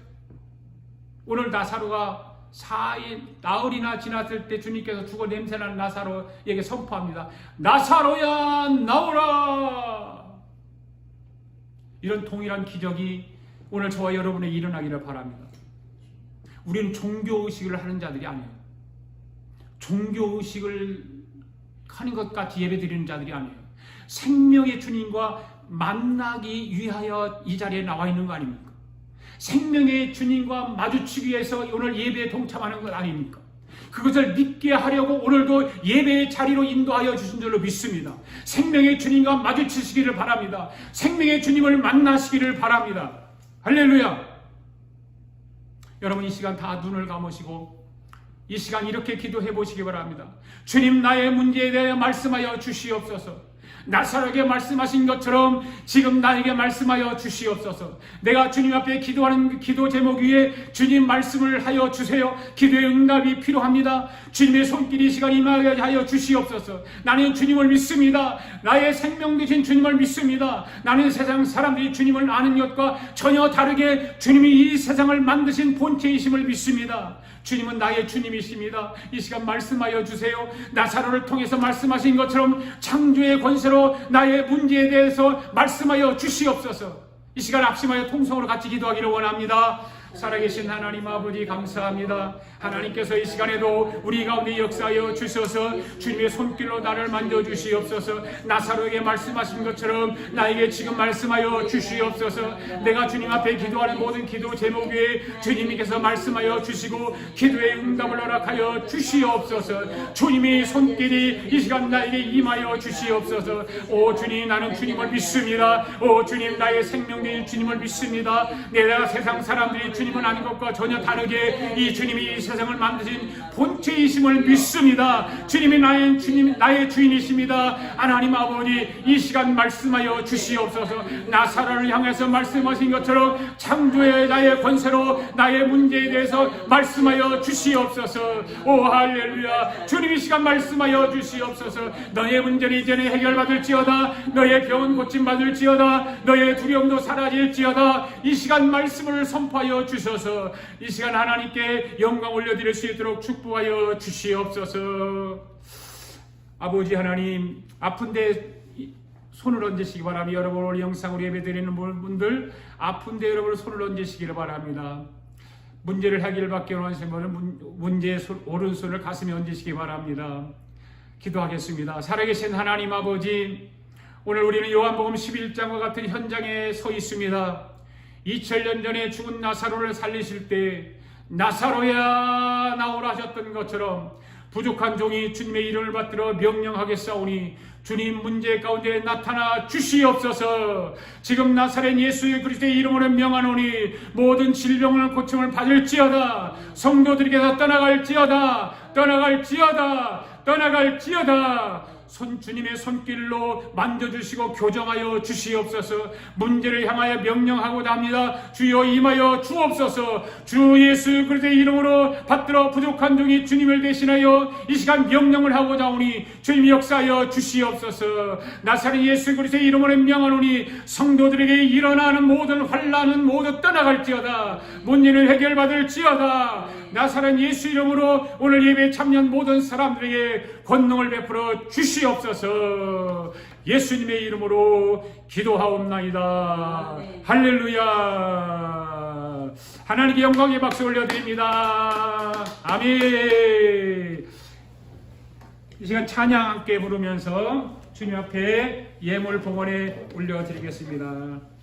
오늘 나사로가 나흘이나 지났을 때 주님께서 죽어 냄새나는 나사로에게 선포합니다. 나사로야 나오라. 이런 동일한 기적이 오늘 저와 여러분에게 일어나기를 바랍니다. 우리는 종교의식을 하는 자들이 아니에요. 종교의식을 하는 것 같이 예배드리는 자들이 아니에요. 생명의 주님과 만나기 위하여 이 자리에 나와 있는 거 아닙니까? 생명의 주님과 마주치기 위해서 오늘 예배에 동참하는 것 아닙니까? 그것을 믿게 하려고 오늘도 예배의 자리로 인도하여 주신 줄로 믿습니다. 생명의 주님과 마주치시기를 바랍니다. 생명의 주님을 만나시기를 바랍니다. 할렐루야. 여러분 이 시간 다 눈을 감으시고 이 시간 이렇게 기도해 보시기 바랍니다. 주님 나의 문제에 대해 말씀하여 주시옵소서. 나사로에게 말씀하신 것처럼 지금 나에게 말씀하여 주시옵소서. 내가 주님 앞에 기도하는 기도 제목 위에 주님 말씀을 하여 주세요. 기도의 응답이 필요합니다. 주님의 손길이 이 시간 임하게 하여 주시옵소서. 나는 주님을 믿습니다. 나의 생명 되신 주님을 믿습니다. 나는 세상 사람들이 주님을 아는 것과 전혀 다르게 주님이 이 세상을 만드신 본체이심을 믿습니다. 주님은 나의 주님이십니다. 이 시간 말씀하여 주세요. 나사로를 통해서 말씀하신 것처럼 창조의 권세로 나의 문제에 대해서 말씀하여 주시옵소서. 이 시간 합심하여 통성으로 같이 기도하기를 원합니다. 살아계신 하나님 아버지 감사합니다. 하나님께서 이 시간에도 우리 가운데 역사하여 주셔서 주님의 손길로 나를 만져주시옵소서. 나사로에게 말씀하신 것처럼 나에게 지금 말씀하여 주시옵소서. 내가 주님 앞에 기도하는 모든 기도 제목 위에 주님께서 말씀하여 주시고 기도의 응답을 허락하여 주시옵소서. 주님의 손길이 이 시간 나에게 임하여 주시옵소서. 오 주님 나는 주님을 믿습니다. 오 주님 나의 생명된 주님을 믿습니다. 내가 세상 사람들이 주님을 아는 것과 전혀 다르게 이 주님이 이 세상을 만드신 본체이심을 믿습니다. 주님이 나의 주인이십니다. 하나님 아버지 이 시간 말씀하여 주시옵소서. 나사로를 향해서 말씀하신 것처럼 창조의 나의 권세로 나의 문제에 대해서 말씀하여 주시옵소서. 오 할렐루야. 주님 이 시간 말씀하여 주시옵소서. 너의 문제는 이제는 해결받을지어다. 너의 병은 고침받을지어다. 너의 두려움도 사라질지어다. 이 시간 말씀을 선포하여 주셔서 이 시간 하나님께 영광 올려드릴 수 있도록 축복하여 주시옵소서. 아버지 하나님 아픈데 손을 얹으시기 바랍니다. 여러분 오늘 영상으로 예배드리는 분들 아픈데 여러분 손을 얹으시기를 바랍니다. 문제를 해결받기 원하시는 분은 문제의 오른손을 가슴에 얹으시기 바랍니다. 기도하겠습니다. 살아계신 하나님 아버지 오늘 우리는 요한복음 11장과 같은 현장에 서 있습니다. 2000년 전에 죽은 나사로를 살리실 때 나사로야 나오라 하셨던 것처럼 부족한 종이 주님의 이름을 받들어 명령하겠사오니 주님 문제 가운데 나타나 주시옵소서. 지금 나사렛 예수 그리스도의 이름으로 명하노니 모든 질병을 고침을 받을지어다. 성도들에게서 떠나갈지어다. 주님의 손길로 만져주시고 교정하여 주시옵소서. 문제를 향하여 명령하고자 합니다. 주여 임하여 주옵소서. 주 예수 그리스도의 이름으로 받들어 부족한 종이 주님을 대신하여 이 시간 명령을 하고자 하오니 주님 역사하여 주시옵소서. 나사렛 예수 그리스도의 이름으로 명하노니 성도들에게 일어나는 모든 환난은 모두 떠나갈지어다. 문제를 해결받을지어다. 나사렛 예수 이름으로 오늘 예배에 참여한 모든 사람들에게 권능을 베풀어 주시옵소서. 예수님의 이름으로 기도하옵나이다. 네. 할렐루야. 하나님께 영광의 박수 올려드립니다. 아멘. 이 시간 찬양 함께 부르면서 주님 앞에 예물 봉헌에 올려드리겠습니다.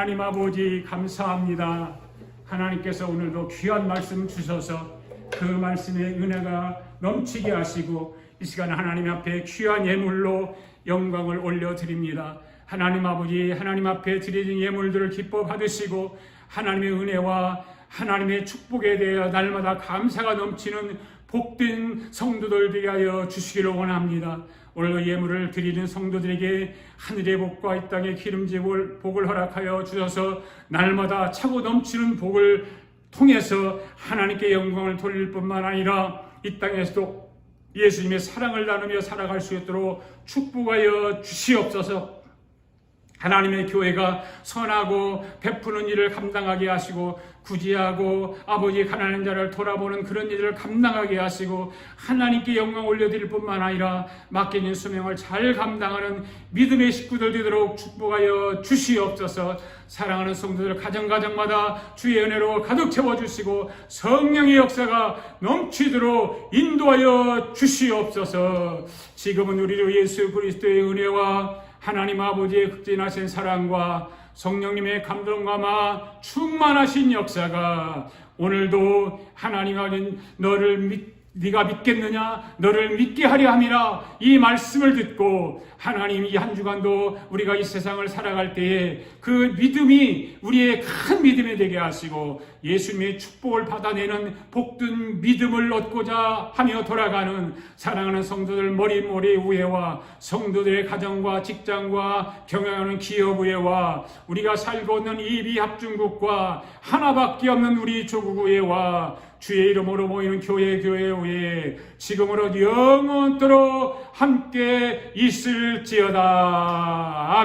하나님 아버지 감사합니다. 하나님께서 오늘도 귀한 말씀 주셔서 그 말씀의 은혜가 넘치게 하시고 이 시간 하나님 앞에 귀한 예물로 영광을 올려드립니다. 하나님 아버지, 하나님 앞에 드리는 예물들을 기뻐 받으시고 하나님의 은혜와 하나님의 축복에 대하여 날마다 감사가 넘치는 복된 성도들 되게 하여 주시기를 원합니다. 오늘도 예물을 드리는 성도들에게 하늘의 복과 이 땅의 기름진 복을 허락하여 주셔서 날마다 차고 넘치는 복을 통해서 하나님께 영광을 돌릴 뿐만 아니라 이 땅에서도 예수님의 사랑을 나누며 살아갈 수 있도록 축복하여 주시옵소서. 하나님의 교회가 선하고 베푸는 일을 감당하게 하시고 구제하고 아버지 가난한 자를 돌아보는 그런 일을 감당하게 하시고 하나님께 영광 올려드릴 뿐만 아니라 맡겨진 수명을 잘 감당하는 믿음의 식구들 되도록 축복하여 주시옵소서. 사랑하는 성도들 가정가정마다 주의 은혜로 가득 채워주시고 성령의 역사가 넘치도록 인도하여 주시옵소서. 지금은 우리 주 예수 그리스도의 은혜와 하나님 아버지의 극진하신 사랑과 성령님의 감동감화 충만하신 역사가 오늘도 하나님 아버지 네가 믿겠느냐 너를 믿게 하려 함이라 이 말씀을 듣고 하나님 이 한 주간도 우리가 이 세상을 살아갈 때에 그 믿음이 우리의 큰 믿음이 되게 하시고 예수님의 축복을 받아내는 복된 믿음을 얻고자 하며 돌아가는 사랑하는 성도들 머리머리 우애와 성도들의 가정과 직장과 경영하는 기업 우애와 우리가 살고 있는 이 비합중국과 하나밖에 없는 우리 조국 우애와 주의 이름으로 모이는 교회 우애 지금으로 영원토록 함께 있을지어다.